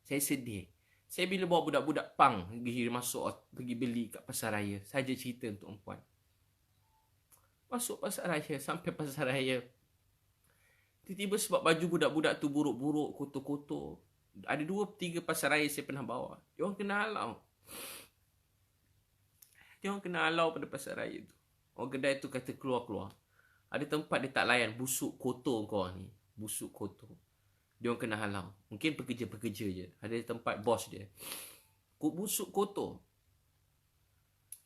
Saya sedih. Saya bila bawa budak-budak pang pergi beli kat pasar raya. Saja cerita untuk perempuan. Masuk pasar raya, sampai pasar raya. Tiba-tiba sebab baju budak-budak tu buruk-buruk, kotor-kotor. Ada 2-3 pasar raya saya pernah bawa. Dia orang kena halau pada pasar raya tu. Orang kedai tu kata keluar-keluar. Ada tempat dia tak layan, busuk, kotor kau ni. Busuk, kotor. Dia orang kena halau. Mungkin pekerja-pekerja je. Ada tempat bos dia. Busuk, kotor.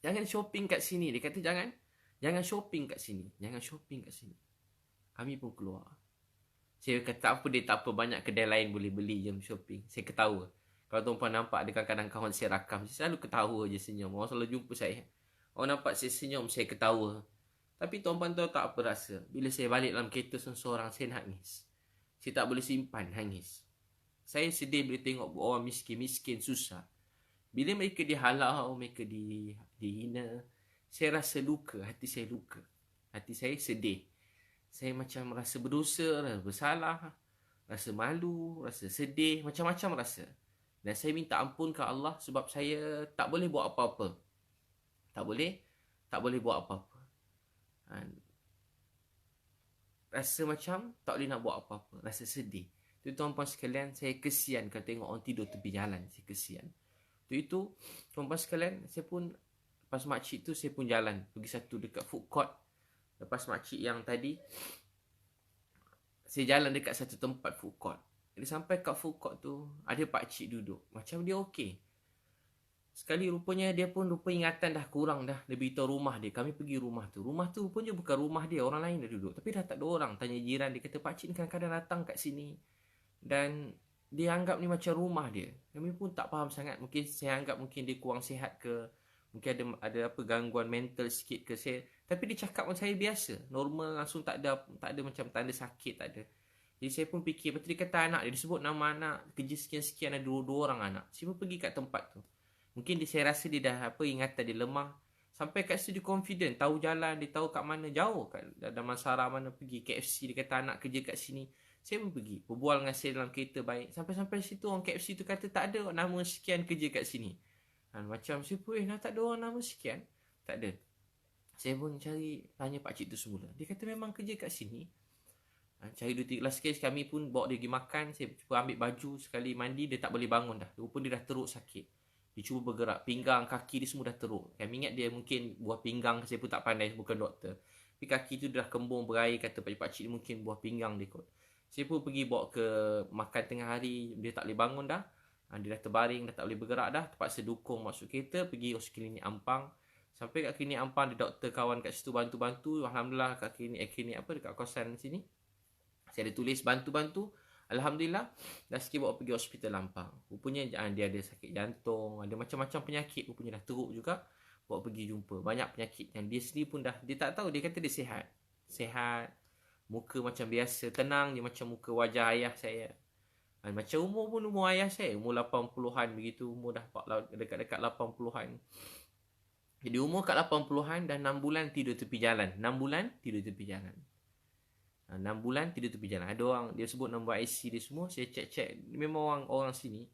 Jangan shopping kat sini. Dia kata jangan shopping kat sini. Jangan shopping kat sini. Kami pun keluar. Saya kata apa dia tak apa. Banyak kedai lain boleh beli je shopping. Saya ketawa. Kalau tuan-puan nampak ada kadang-kadang kawan saya rakam. Saya selalu ketawa je senyum. Orang selalu jumpa saya. Orang nampak saya senyum, saya ketawa. Tapi tuan-puan tahu tak apa rasa. Bila saya balik dalam kereta seorang-seorang, saya nangis. Saya tak boleh simpan nangis. Saya sedih bila tengok orang miskin-miskin susah. Bila mereka dihalau, mereka dihina, saya rasa luka, hati saya luka. Hati saya sedih. Saya macam rasa berdosa, rasa bersalah, rasa malu, rasa sedih, macam-macam rasa. Dan saya minta ampun ke Allah sebab saya tak boleh buat apa-apa. Tak boleh buat apa-apa. Rasa macam tak boleh nak buat apa-apa. Rasa sedih. Tu tuan-puan sekalian, saya kesian kalau tengok orang tidur tepi jalan. Saya kesian. Itu tuan-puan sekalian, saya pun lepas makcik tu saya pun jalan. Pergi satu dekat food court. Lepas makcik yang tadi, saya jalan dekat satu tempat food court. Jadi sampai kat food court tu, ada pakcik duduk. Macam dia okey. Sekali rupanya dia pun rupa ingatan dah kurang dah. Dia beritahu rumah dia. Kami pergi rumah tu. Rumah tu rupanya bukan rumah dia. Orang lain dah duduk. Tapi dah tak ada orang. Tanya jiran. Dia kata pakcik ni kadang-kadang datang kat sini. Dan dia anggap ni macam rumah dia. Kami pun tak faham sangat. Mungkin saya anggap mungkin dia kurang sihat ke. Mungkin ada apa gangguan mental sikit ke saya. Tapi dia cakap dengan saya biasa. Normal langsung tak ada macam tanda sakit. Tak ada. Jadi saya pun fikir. Lepas tu dia kata anak dia. Dia sebut nama anak. Kerja sekian-sekian ada dua orang anak. Saya pun pergi kat tempat tu. Mungkin saya rasa dia dah ingatan dia lemah. Sampai kat situ dia confident. Tahu jalan, dia tahu kat mana. Jauh kat Damansara mana pergi. KFC, dia kata anak kerja kat sini. Saya pun pergi. Berbual dengan saya dalam kereta baik. Sampai-sampai situ orang KFC tu kata tak ada nama sekian kerja kat sini. Macam saya pun tak ada orang nama sekian. Tak ada. Saya pun tanya pakcik tu semula. Dia kata memang kerja kat sini. Cari 2-3 last case kami pun bawa dia pergi makan. Saya cuba ambil baju. Sekali mandi dia tak boleh bangun dah. Rupa dia dah teruk sakit. Dia cuba bergerak. Pinggang, kaki dia semua dah teruk. Kami ingat dia mungkin buah pinggang. Saya pun tak pandai. Bukan doktor. Tapi kaki tu dah kembung berair. Kata pakcik ni mungkin buah pinggang dia kot. Saya pun pergi bawa ke makan tengah hari. Dia tak boleh bangun dah. Dia dah terbaring. Dah tak boleh bergerak dah. Terpaksa dukung masuk kereta. Pergi klinik Ampang. Sampai kat klinik Ampang. Ada doktor kawan kat situ bantu-bantu. Alhamdulillah kat klinik dekat kawasan sini. Saya ada tulis bantu-bantu. Alhamdulillah, dah sikit bawa pergi hospital Ampang. Rupanya dia ada sakit jantung, ada macam-macam penyakit. Rupanya dah teruk juga. Bawa pergi jumpa. Banyak penyakit yang dia sendiri pun dia tak tahu. Dia kata dia sihat. Sihat. Muka macam biasa. Tenang je macam muka wajah ayah saya. Macam umur pun umur ayah saya. Umur 80-an begitu. Umur dah dekat-dekat 80-an. Jadi umur kat 80-an dah 6 bulan tidur tepi jalan. 6 bulan tidur tepi jalan. 6 bulan tidur tepi jalan. Ada orang dia sebut nombor IC dia semua. Saya cek. Memang orang sini.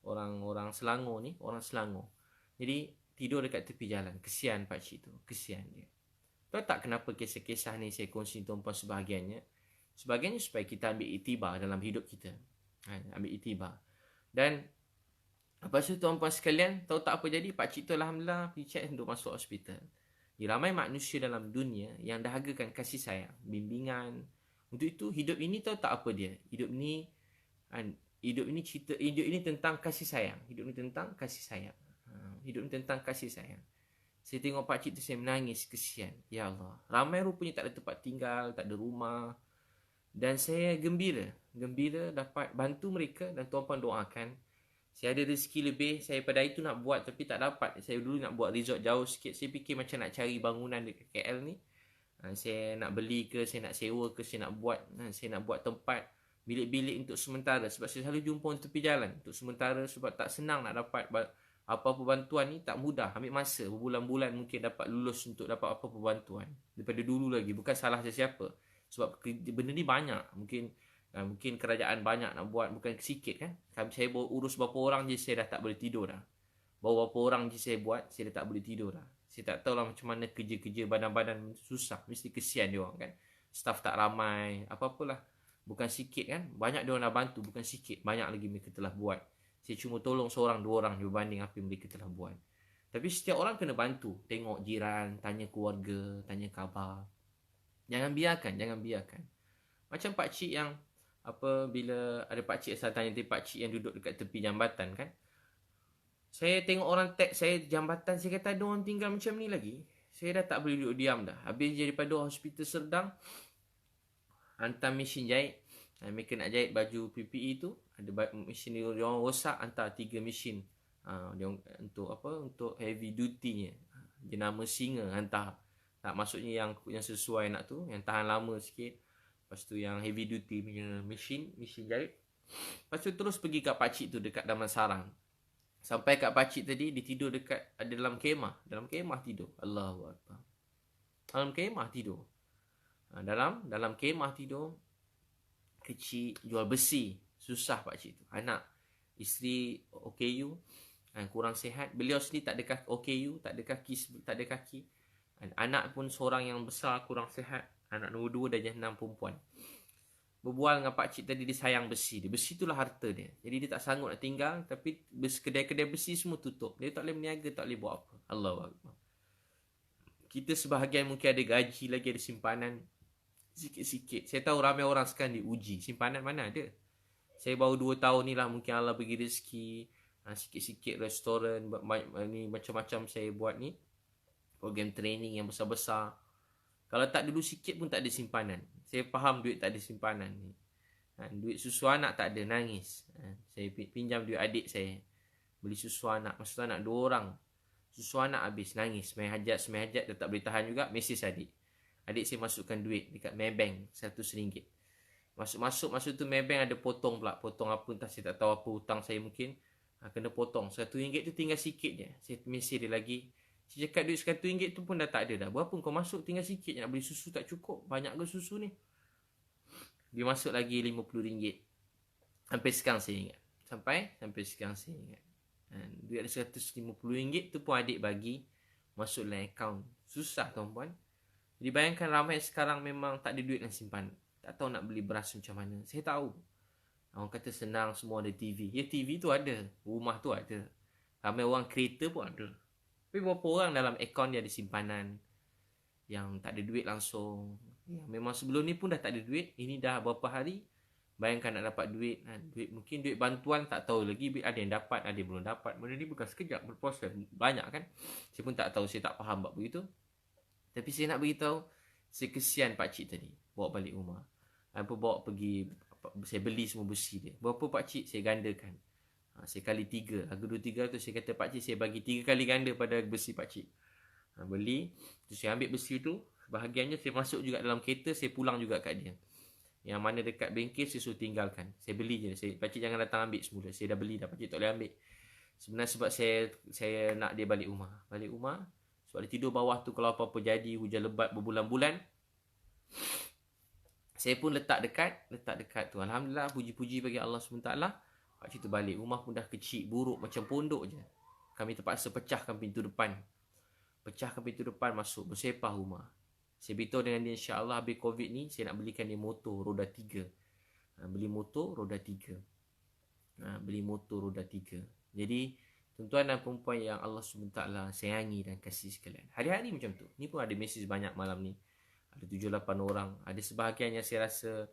Orang Selangor ni. Orang Selangor. Jadi tidur dekat tepi jalan. Kesian pakcik tu. Kesian dia. Tahu tak kenapa kisah-kisah ni saya kongsi tuan-puan sebahagiannya? Sebahagiannya supaya kita ambil iktibar dalam hidup kita. Ambil iktibar. Dan lepas tu tuan-puan sekalian. Tahu tak apa jadi? Pakcik tu alhamdulillah pergi cek untuk masuk hospital. Ramai manusia dalam dunia yang dahagakan kasih sayang. Bimbingan. Untuk itu hidup ini tahu tak apa dia? Hidup ini tentang kasih sayang. Hidup ini tentang kasih sayang. Hidup ini tentang kasih sayang. Saya tengok pakcik tu saya menangis kesian. Ya Allah. Ramai rupanya tak ada tempat tinggal, tak ada rumah. Dan saya gembira dapat bantu mereka dan tuan-puan doakan. Saya ada rezeki lebih, saya pada itu nak buat tapi tak dapat. Saya dulu nak buat resort jauh sikit. Saya fikir macam nak cari bangunan dekat KL ni. Saya nak beli ke, saya nak sewa ke, saya nak buat tempat bilik-bilik untuk sementara. Sebab saya selalu jumpa orang tepi jalan untuk sementara sebab tak senang nak dapat apa-apa bantuan ni, tak mudah. Ambil masa berbulan-bulan mungkin dapat lulus untuk dapat apa-apa bantuan. Daripada dulu lagi, bukan salah sesiapa. Sebab benda ni banyak. Mungkin kerajaan banyak nak buat, bukan sikit kan. Saya urus berapa orang je saya dah tak boleh tidur dah. Baru berapa orang je saya buat, saya dah tak boleh tidur dah. Saya tak tahulah macam mana kerja-kerja badan-badan susah. Mesti kesian dia orang kan. Staff tak ramai, apa-apalah. Bukan sikit kan. Banyak dia orang dah bantu, bukan sikit. Banyak lagi mereka telah buat. Saya cuma tolong seorang, dua orang berbanding apa yang mereka telah buat. Tapi setiap orang kena bantu. Tengok jiran, tanya keluarga, tanya khabar. Jangan biarkan. Macam pakcik yang bila ada pakcik saya tanya dia pakcik yang duduk dekat tepi jambatan kan. Saya tengok orang teks saya jambatan, saya kata ada orang tinggal macam ni lagi. Saya dah tak boleh duduk diam dah. Habis daripada hospital Serdang hantar mesin jahit. Mereka nak jahit baju PPE tu, ada mesin dia orang rosak, hantar 3 mesin. Dia untuk heavy duty-nya. Jenama singa hantar. Tak maksudnya yang sesuai nak tu, yang tahan lama sikit. Lepas tu yang heavy duty punya mesin jahit. Lepas tu terus pergi kat pakcik tu dekat Damansara. Sampai kat pakcik tadi, dia tidur dalam kemah. Dalam kemah tidur. Allahu Akbar. Dalam kemah tidur. Dalam kemah tidur. Kecil, jual besi. Susah pakcik tu. Anak, isteri OKU, kurang sihat. Beliau sendiri tak ada kaki, OKU, tak ada kaki. Anak pun seorang yang besar, kurang sihat. Anak nombor 2 dah jenam perempuan. Berbual dengan pakcik tadi, dia sayang besi dia. Besi itulah harta dia. Jadi dia tak sanggup nak tinggal. Tapi kedai-kedai besi semua tutup. Dia tak boleh berniaga, tak boleh buat apa. Allahu Akbar. Kita sebahagian mungkin ada gaji lagi, ada simpanan sikit-sikit. Saya tahu ramai orang sekarang diuji. Simpanan mana ada? Saya baru 2 tahun ni lah mungkin Allah bagi rezeki. Sikit-sikit restoran ni, macam-macam saya buat ni. Program training yang besar-besar. Kalau tak dulu sikit pun tak ada simpanan. Saya faham duit tak ada simpanan ni. Duit susu anak tak ada, nangis. Saya pinjam duit adik saya. Beli susu anak. Masa tu anak 2 orang. Susu anak habis, nangis. Semai hajat dia tak boleh tahan juga. Mesej adik. Adik saya masukkan duit dekat Maybank RM100. Masuk tu Maybank ada potong pula. Potong apa entah, saya tak tahu apa hutang saya mungkin. Kena potong. RM100 tu tinggal sikit je. Saya mesej dia lagi. Saya cakap duit RM100 tu pun dah tak ada dah. Berapa kau masuk, tinggal sikit je. Nak beli susu tak cukup. Banyak ke susu ni? Dia masuk lagi RM50. Sampai sekarang saya ingat. Sampai sekarang saya ingat. Duit ada RM150 tu pun adik bagi. Masuk dalam akaun. Susah tuan-puan. Jadi bayangkan ramai sekarang memang tak ada duit dalam simpan. Tak tahu nak beli beras macam mana. Saya tahu. Orang kata senang, semua ada TV. Ya, TV tu ada. Rumah tu ada. Ramai orang kereta pun ada. Tapi berapa orang dalam akaun dia ada simpanan yang tak ada duit langsung. Ya, memang sebelum ni pun dah tak ada duit. Ini dah berapa hari. Bayangkan nak dapat duit. Mungkin duit bantuan tak tahu lagi. Ada yang dapat, ada yang belum dapat. Benda ni bukan sekejap, berproses. Banyak kan. Saya pun tak tahu, saya tak faham bab begitu. Tapi saya nak beritahu, saya kesian pakcik tadi. Bawa balik rumah. Bawa pergi, saya beli semua besi dia. Berapa pakcik saya gandakan. Saya kali 3. Harga 2-3 tu saya kata pakcik saya bagi 3 kali ganda pada besi pakcik. Beli. Terus saya ambil besi tu. Bahagiannya saya masuk juga dalam kereta. Saya pulang juga kat dia. Yang mana dekat bengkel saya suruh tinggalkan. Saya beli je. Pakcik jangan datang ambil semula. Saya dah beli dah. Pakcik tak boleh ambil. Sebenarnya sebab saya nak dia balik rumah. Balik rumah. Sebab dia tidur bawah tu, kalau apa-apa jadi, hujan lebat berbulan-bulan, saya pun letak dekat tu. Alhamdulillah, puji-puji bagi Allah SWT. Pakcik tu balik. Rumah pun dah kecil, buruk, macam pondok je. Kami terpaksa pecahkan pintu depan. Masuk, bersepah rumah. Saya beritahu dengan dia, insyaAllah habis COVID ni, saya nak belikan dia motor roda 3. Beli motor roda 3. Jadi, tuan-tuan dan perempuan yang Allah SWT sayangi dan kasih sekalian. Hari-hari macam tu. Ni pun ada mesej banyak malam ni. Ada 7-8 orang. Ada sebahagian yang saya rasa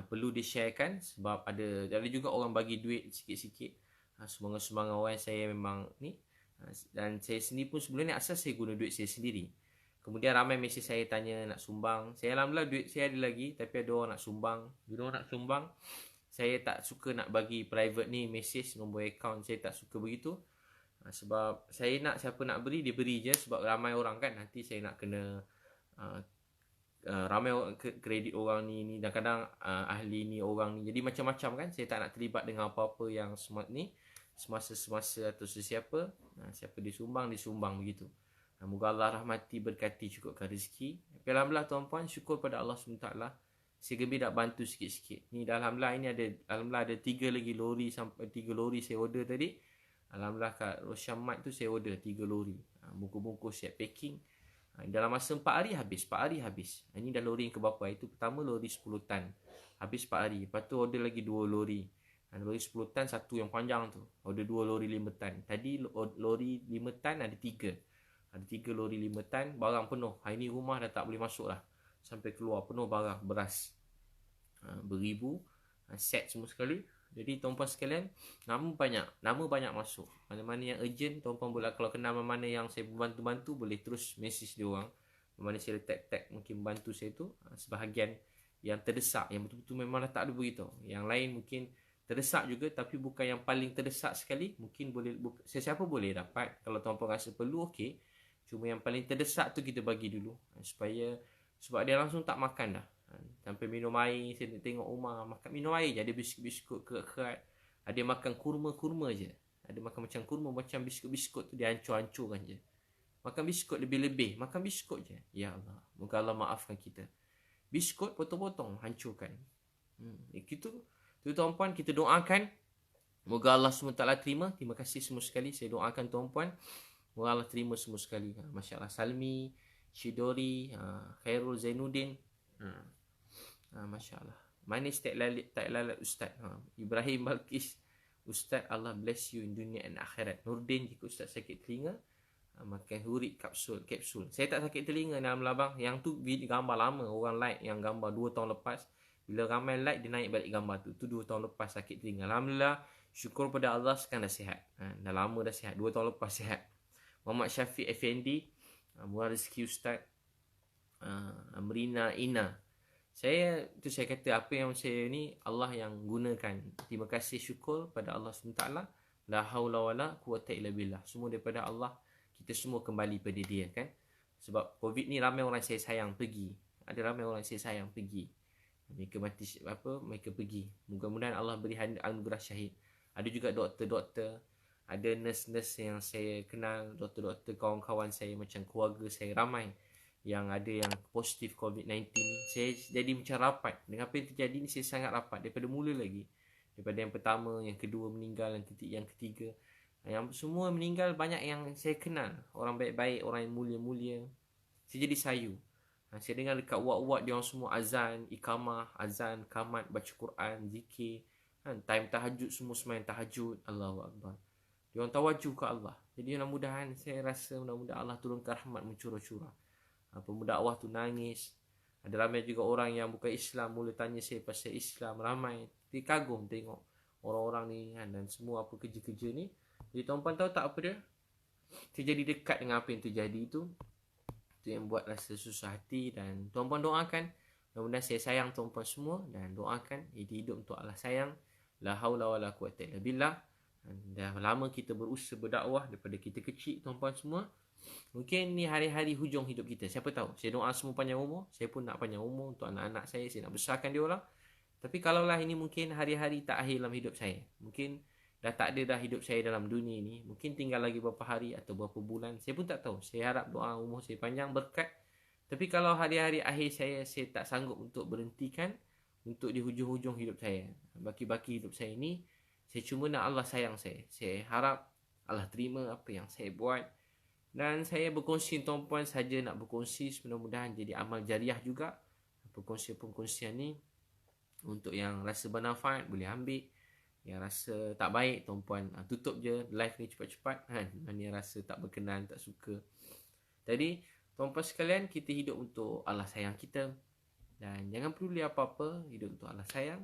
perlu di-sharekan. Sebab ada juga orang bagi duit sikit-sikit. Semangat-semangat orang saya memang ni. Dan saya sendiri pun sebelum ni asal saya guna duit saya sendiri. Kemudian ramai mesej saya tanya nak sumbang. Saya alhamdulillah duit saya ada lagi. Tapi ada orang nak sumbang. Bila orang nak sumbang, saya tak suka nak bagi private ni mesej nombor akaun. Saya tak suka begitu. Sebab saya nak siapa nak beri, dia beri je. Sebab ramai orang kan, nanti saya nak kena ramai kredit orang ni. Dan kadang ahli ni orang ni. Jadi macam-macam kan. Saya tak nak terlibat dengan apa-apa yang smart ni. Semasa atau sesiapa. Siapa disumbang begitu. Moga Allah rahmati, berkati, cukupkan rezeki. Alhamdulillah tuan-puan, syukur pada Allah SWT. Saya gembira bantu sikit-sikit. Ni alhamdulillah ini ada 3 lagi lori, sampai 3 lori saya order tadi. Alhamdulillah kat Rosyamat tu saya order 3 lori. Bungkus-bungkus siap packing. Dalam masa 4 hari habis. Ini dah lori yang keberapa? Itu pertama lori 10 tan. Habis 4 hari. Lepas tu order lagi 2 lori. Lori 10 tan, satu yang panjang tu. Order 2 lori 5 tan. Tadi lori 5 tan ada 3. Ada 3 lori 5 tan. Barang penuh. Hari ni rumah dah tak boleh masuk lah. Sampai keluar penuh barang. Beras. Beribu. Set semua sekali. Jadi tuan-puan sekalian, nama banyak masuk. Mana-mana yang urgent, tuan-puan boleh, kalau kenal mana-mana yang saya bantu-bantu, boleh terus message dia orang. Mana saya tag mungkin bantu saya tu. Sebahagian yang terdesak, yang betul-betul memang dah tak ada beritahu. Yang lain mungkin terdesak juga, tapi bukan yang paling terdesak sekali. Mungkin boleh, sesiapa boleh dapat. Kalau tuan-puan rasa perlu, okey. Cuma yang paling terdesak tu kita bagi dulu. Sebab dia langsung tak makan dah. Sampai minum air, saya tengok rumah makan minum air je, ada biskut-biskut kerat. Ada makan kurma je. Ada makan macam kurma, macam biskut-biskut tu dia hancur-hancurkan je. Makan biskut lebih-lebih, makan biskut je. Ya Allah, moga Allah maafkan kita. biskut potong-potong, hancurkan. Itu tuan-puan, kita doakan moga Allah SWT terima. Terima kasih semua sekali. Saya doakan tuan-puan, moga Allah terima semua sekali. Masya Allah. Salmi, Shidori, Khairul Zainuddin, Masya Allah. Manis tak lalat Ustaz. Ibrahim Balkis, Ustaz, Allah bless you in dunia and akhirat. Nurdin, jika Ustaz sakit telinga, makan hurik kapsul. Saya tak sakit telinga dalam labang. Yang tu gambar lama. Orang like yang gambar 2 tahun lepas. Bila ramai like, dia naik balik gambar tu. Tu 2 tahun lepas sakit telinga. Alhamdulillah, syukur pada Allah sekarang dah sihat. Dah lama dah sihat. 2 tahun lepas sihat. Muhammad Syafiq Effendi, murah rezeki Ustaz. Amrina Ina. Saya kata apa yang saya ni Allah yang gunakan. Terima kasih, syukur pada Allah SWT. La haula wala quwata illa billah. Semua daripada Allah. Kita semua kembali pada dia kan. Sebab COVID ni ramai orang saya sayang pergi. Ada ramai orang saya sayang pergi. Mereka mati mereka pergi. Mudah-mudahan Allah beri anugerah syahid. Ada juga doktor-doktor, ada nurse-nurse yang saya kenal, doktor-doktor kawan-kawan saya macam keluarga saya ramai yang ada yang positif COVID-19 ni. Saya jadi macam rapat. Dengan apa yang terjadi ni saya sangat rapat daripada mula lagi. Daripada yang pertama, yang kedua meninggal, yang ketiga. Yang semua meninggal banyak yang saya kenal. Orang baik-baik, orang yang mulia-mulia. Saya jadi sayu. Saya dengar dekat wad-wad dia orang semua azan, iqamah, azan, qamat, baca Quran, zikir. Time tahajud semua semayang tahajud. Allahu Akbar. Dia orang tawajuh ke Allah. Jadi mudah-mudahan saya rasa mudah-mudahan Allah turunkan rahmat mencurah-curah. Pemuda dakwah tu nangis. Ada ramai juga orang yang bukan Islam mula tanya saya pasal Islam. Ramai. Dia kagum tengok orang-orang ni dan semua apa kerja-kerja ni. Jadi tuan-puan tahu tak apa dia? Saya jadi dekat dengan apa yang terjadi itu. Itu yang buat rasa susah hati. Dan tuan-puan doakan. Mudah-mudahan saya sayang tuan-puan semua. Dan doakan hidup untuk Allah sayang. La haula wala quwata illa billah. Dah lama kita berusaha berdakwah daripada kita kecil tuan-puan semua. Mungkin ni hari-hari hujung hidup kita. Siapa tahu. Saya doa semua panjang umur. Saya pun nak panjang umur untuk anak-anak saya. Saya nak besarkan dia orang. Tapi kalaulah ini mungkin hari-hari tak akhir dalam hidup saya. Mungkin dah tak ada dah hidup saya dalam dunia ni. Mungkin tinggal lagi beberapa hari atau beberapa bulan. Saya pun tak tahu. Saya harap doa umur saya panjang berkat. Tapi kalau hari-hari akhir saya tak sanggup untuk berhentikan. Untuk di hujung-hujung hidup saya. Baki-baki hidup saya ni. Saya cuma nak Allah sayang saya. Saya harap Allah terima apa yang saya buat. Dan saya berkongsi tuan-puan saja nak berkongsi. Mudah-mudahan jadi amal jariah juga. Perkongsian-perkongsian ni. Untuk yang rasa bermanfaat boleh ambil. Yang rasa tak baik tuan-puan tutup je live ni cepat-cepat. Mana yang rasa tak berkenan, tak suka. Jadi tuan-puan sekalian, kita hidup untuk Allah sayang kita. Dan jangan peduli apa-apa, hidup untuk Allah sayang.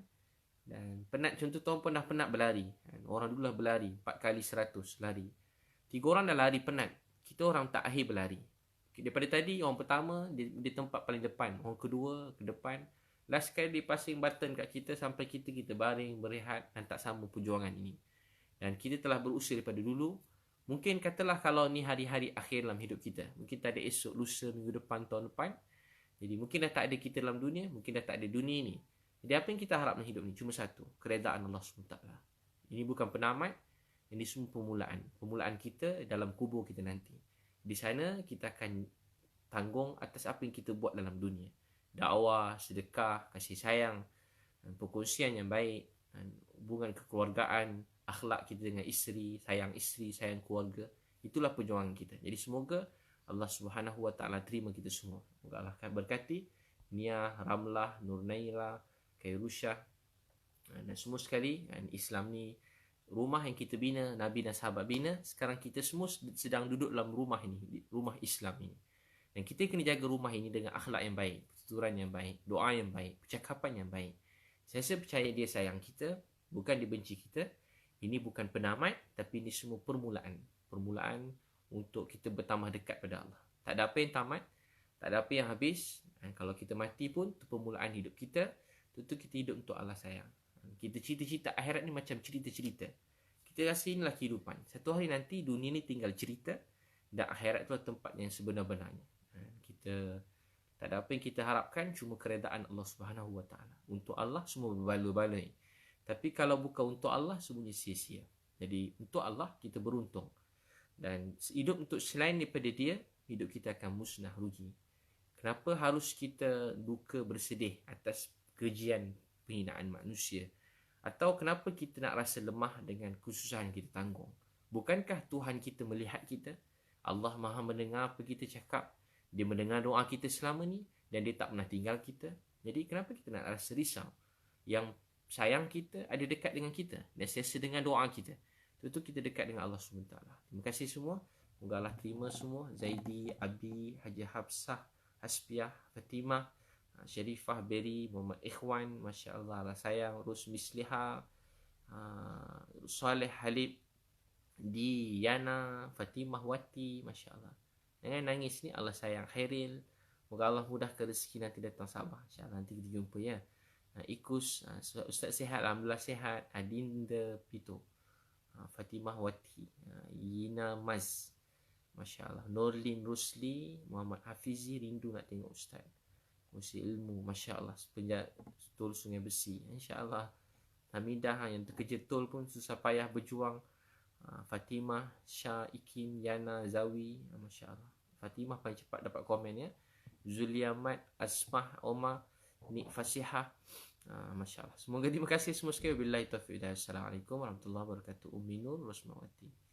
Dan penat, contoh tuan-puan dah penat berlari. Orang dulu lah berlari 4 kali 100 lari. 3 orang dah lari penat. Kita orang tak akhir berlari. Daripada tadi orang pertama di tempat paling depan, orang kedua ke depan. Last sekali dia passing button kat kita sampai kita baring, berehat dan tak sama perjuangan ini. Dan kita telah berusaha daripada dulu. Mungkin katalah kalau ni hari-hari akhir dalam hidup kita. Mungkin tak ada esok, lusa, minggu depan, tahun depan. Jadi mungkin dah tak ada kita dalam dunia. Mungkin dah tak ada dunia ni. Jadi apa yang kita harap dalam hidup ni? Cuma satu. Keredaan Allah SWT. Ini bukan penamat. Ini semua permulaan. Permulaan kita dalam kubur kita nanti. Di sana kita akan tanggung atas apa yang kita buat dalam dunia. Dakwah, sedekah, kasih sayang, perkongsian yang baik, hubungan kekeluargaan, akhlak kita dengan isteri, sayang keluarga. Itulah perjuangan kita. Jadi semoga Allah Subhanahu Wa Taala terima kita semua. Semoga Allah akan berkati Nia, Ramlah, Nurnaila, Kairusyah dan semua sekali. Dan Islam ni rumah yang kita bina, Nabi dan sahabat bina. Sekarang kita semua sedang duduk dalam rumah ini, rumah Islam ini. Dan kita kena jaga rumah ini dengan akhlak yang baik, pertuturan yang baik, doa yang baik, percakapan yang baik. Saya percaya dia sayang kita, bukan dia benci kita. Ini bukan penamat, tapi ini semua permulaan. Permulaan untuk kita bertambah dekat pada Allah. Tak ada apa yang tamat, tak ada apa yang habis. Dan kalau kita mati pun, itu permulaan hidup kita. Tentu kita hidup untuk Allah sayang. Kita cerita-cerita akhirat ni macam cerita-cerita. Kita rasa inilah kehidupan. Satu hari nanti dunia ni tinggal cerita. Dan akhirat itulah tempat yang sebenar-benarnya. Kita tak ada apa yang kita harapkan, cuma keredaan Allah Subhanahu Wa Taala. Untuk Allah semua berbala-balai. Tapi kalau bukan untuk Allah, semuanya sia-sia. Jadi untuk Allah kita beruntung. Dan hidup untuk selain daripada dia, hidup kita akan musnah, rugi. Kenapa harus kita duka bersedih atas kejian penghinaan manusia? Atau kenapa kita nak rasa lemah dengan kesusahan kita tanggung? Bukankah Tuhan kita melihat kita? Allah Maha mendengar apa kita cakap. Dia mendengar doa kita selama ni dan dia tak pernah tinggal kita. Jadi kenapa kita nak rasa risau? Yang sayang kita ada dekat dengan kita dan sesa dengan doa kita. Tentu kita dekat dengan Allah SWT. Terima kasih semua. Semoga Allah terima semua. Zaidi, Abi, Haji Hafsah, Hasbiah, Fatimah, Sharifah, Berry, Muhammad Ikhwan, Masya Allah, Allah sayang, Rus Misliha, Saleh Halib, Diana, Fatimah Wati, Masya Allah. Jangan nangis ni, Allah sayang. Khairil, moga Allah mudahkan rezeki nanti datang Sabah. Insya Allah nanti kita jumpa ya. Ikus, Ustaz sihat, Alhamdulillah sihat. Adinda Pito, Fatimah Wati, Yina Maz, Masya Allah. Nurlin Rusli, Muhammad Hafizi, rindu nak tengok Ustaz. Kongsi ilmu, Masya Allah. Tol Sungai Besi, Insya Allah. Hamidah yang terkerja tol pun susah payah berjuang. Fatimah, Syah, Ikin, Yana, Zawi, Masya Allah. Fatimah paling cepat dapat komen ya. Zuliamat, Asmah, Omar, Nik Fasihah, Masya Allah. Semoga terima kasih semua sekali. Wabillahi taufiq. Assalamualaikum warahmatullahi wabarakatuh. Ummi Nur Rosmawati.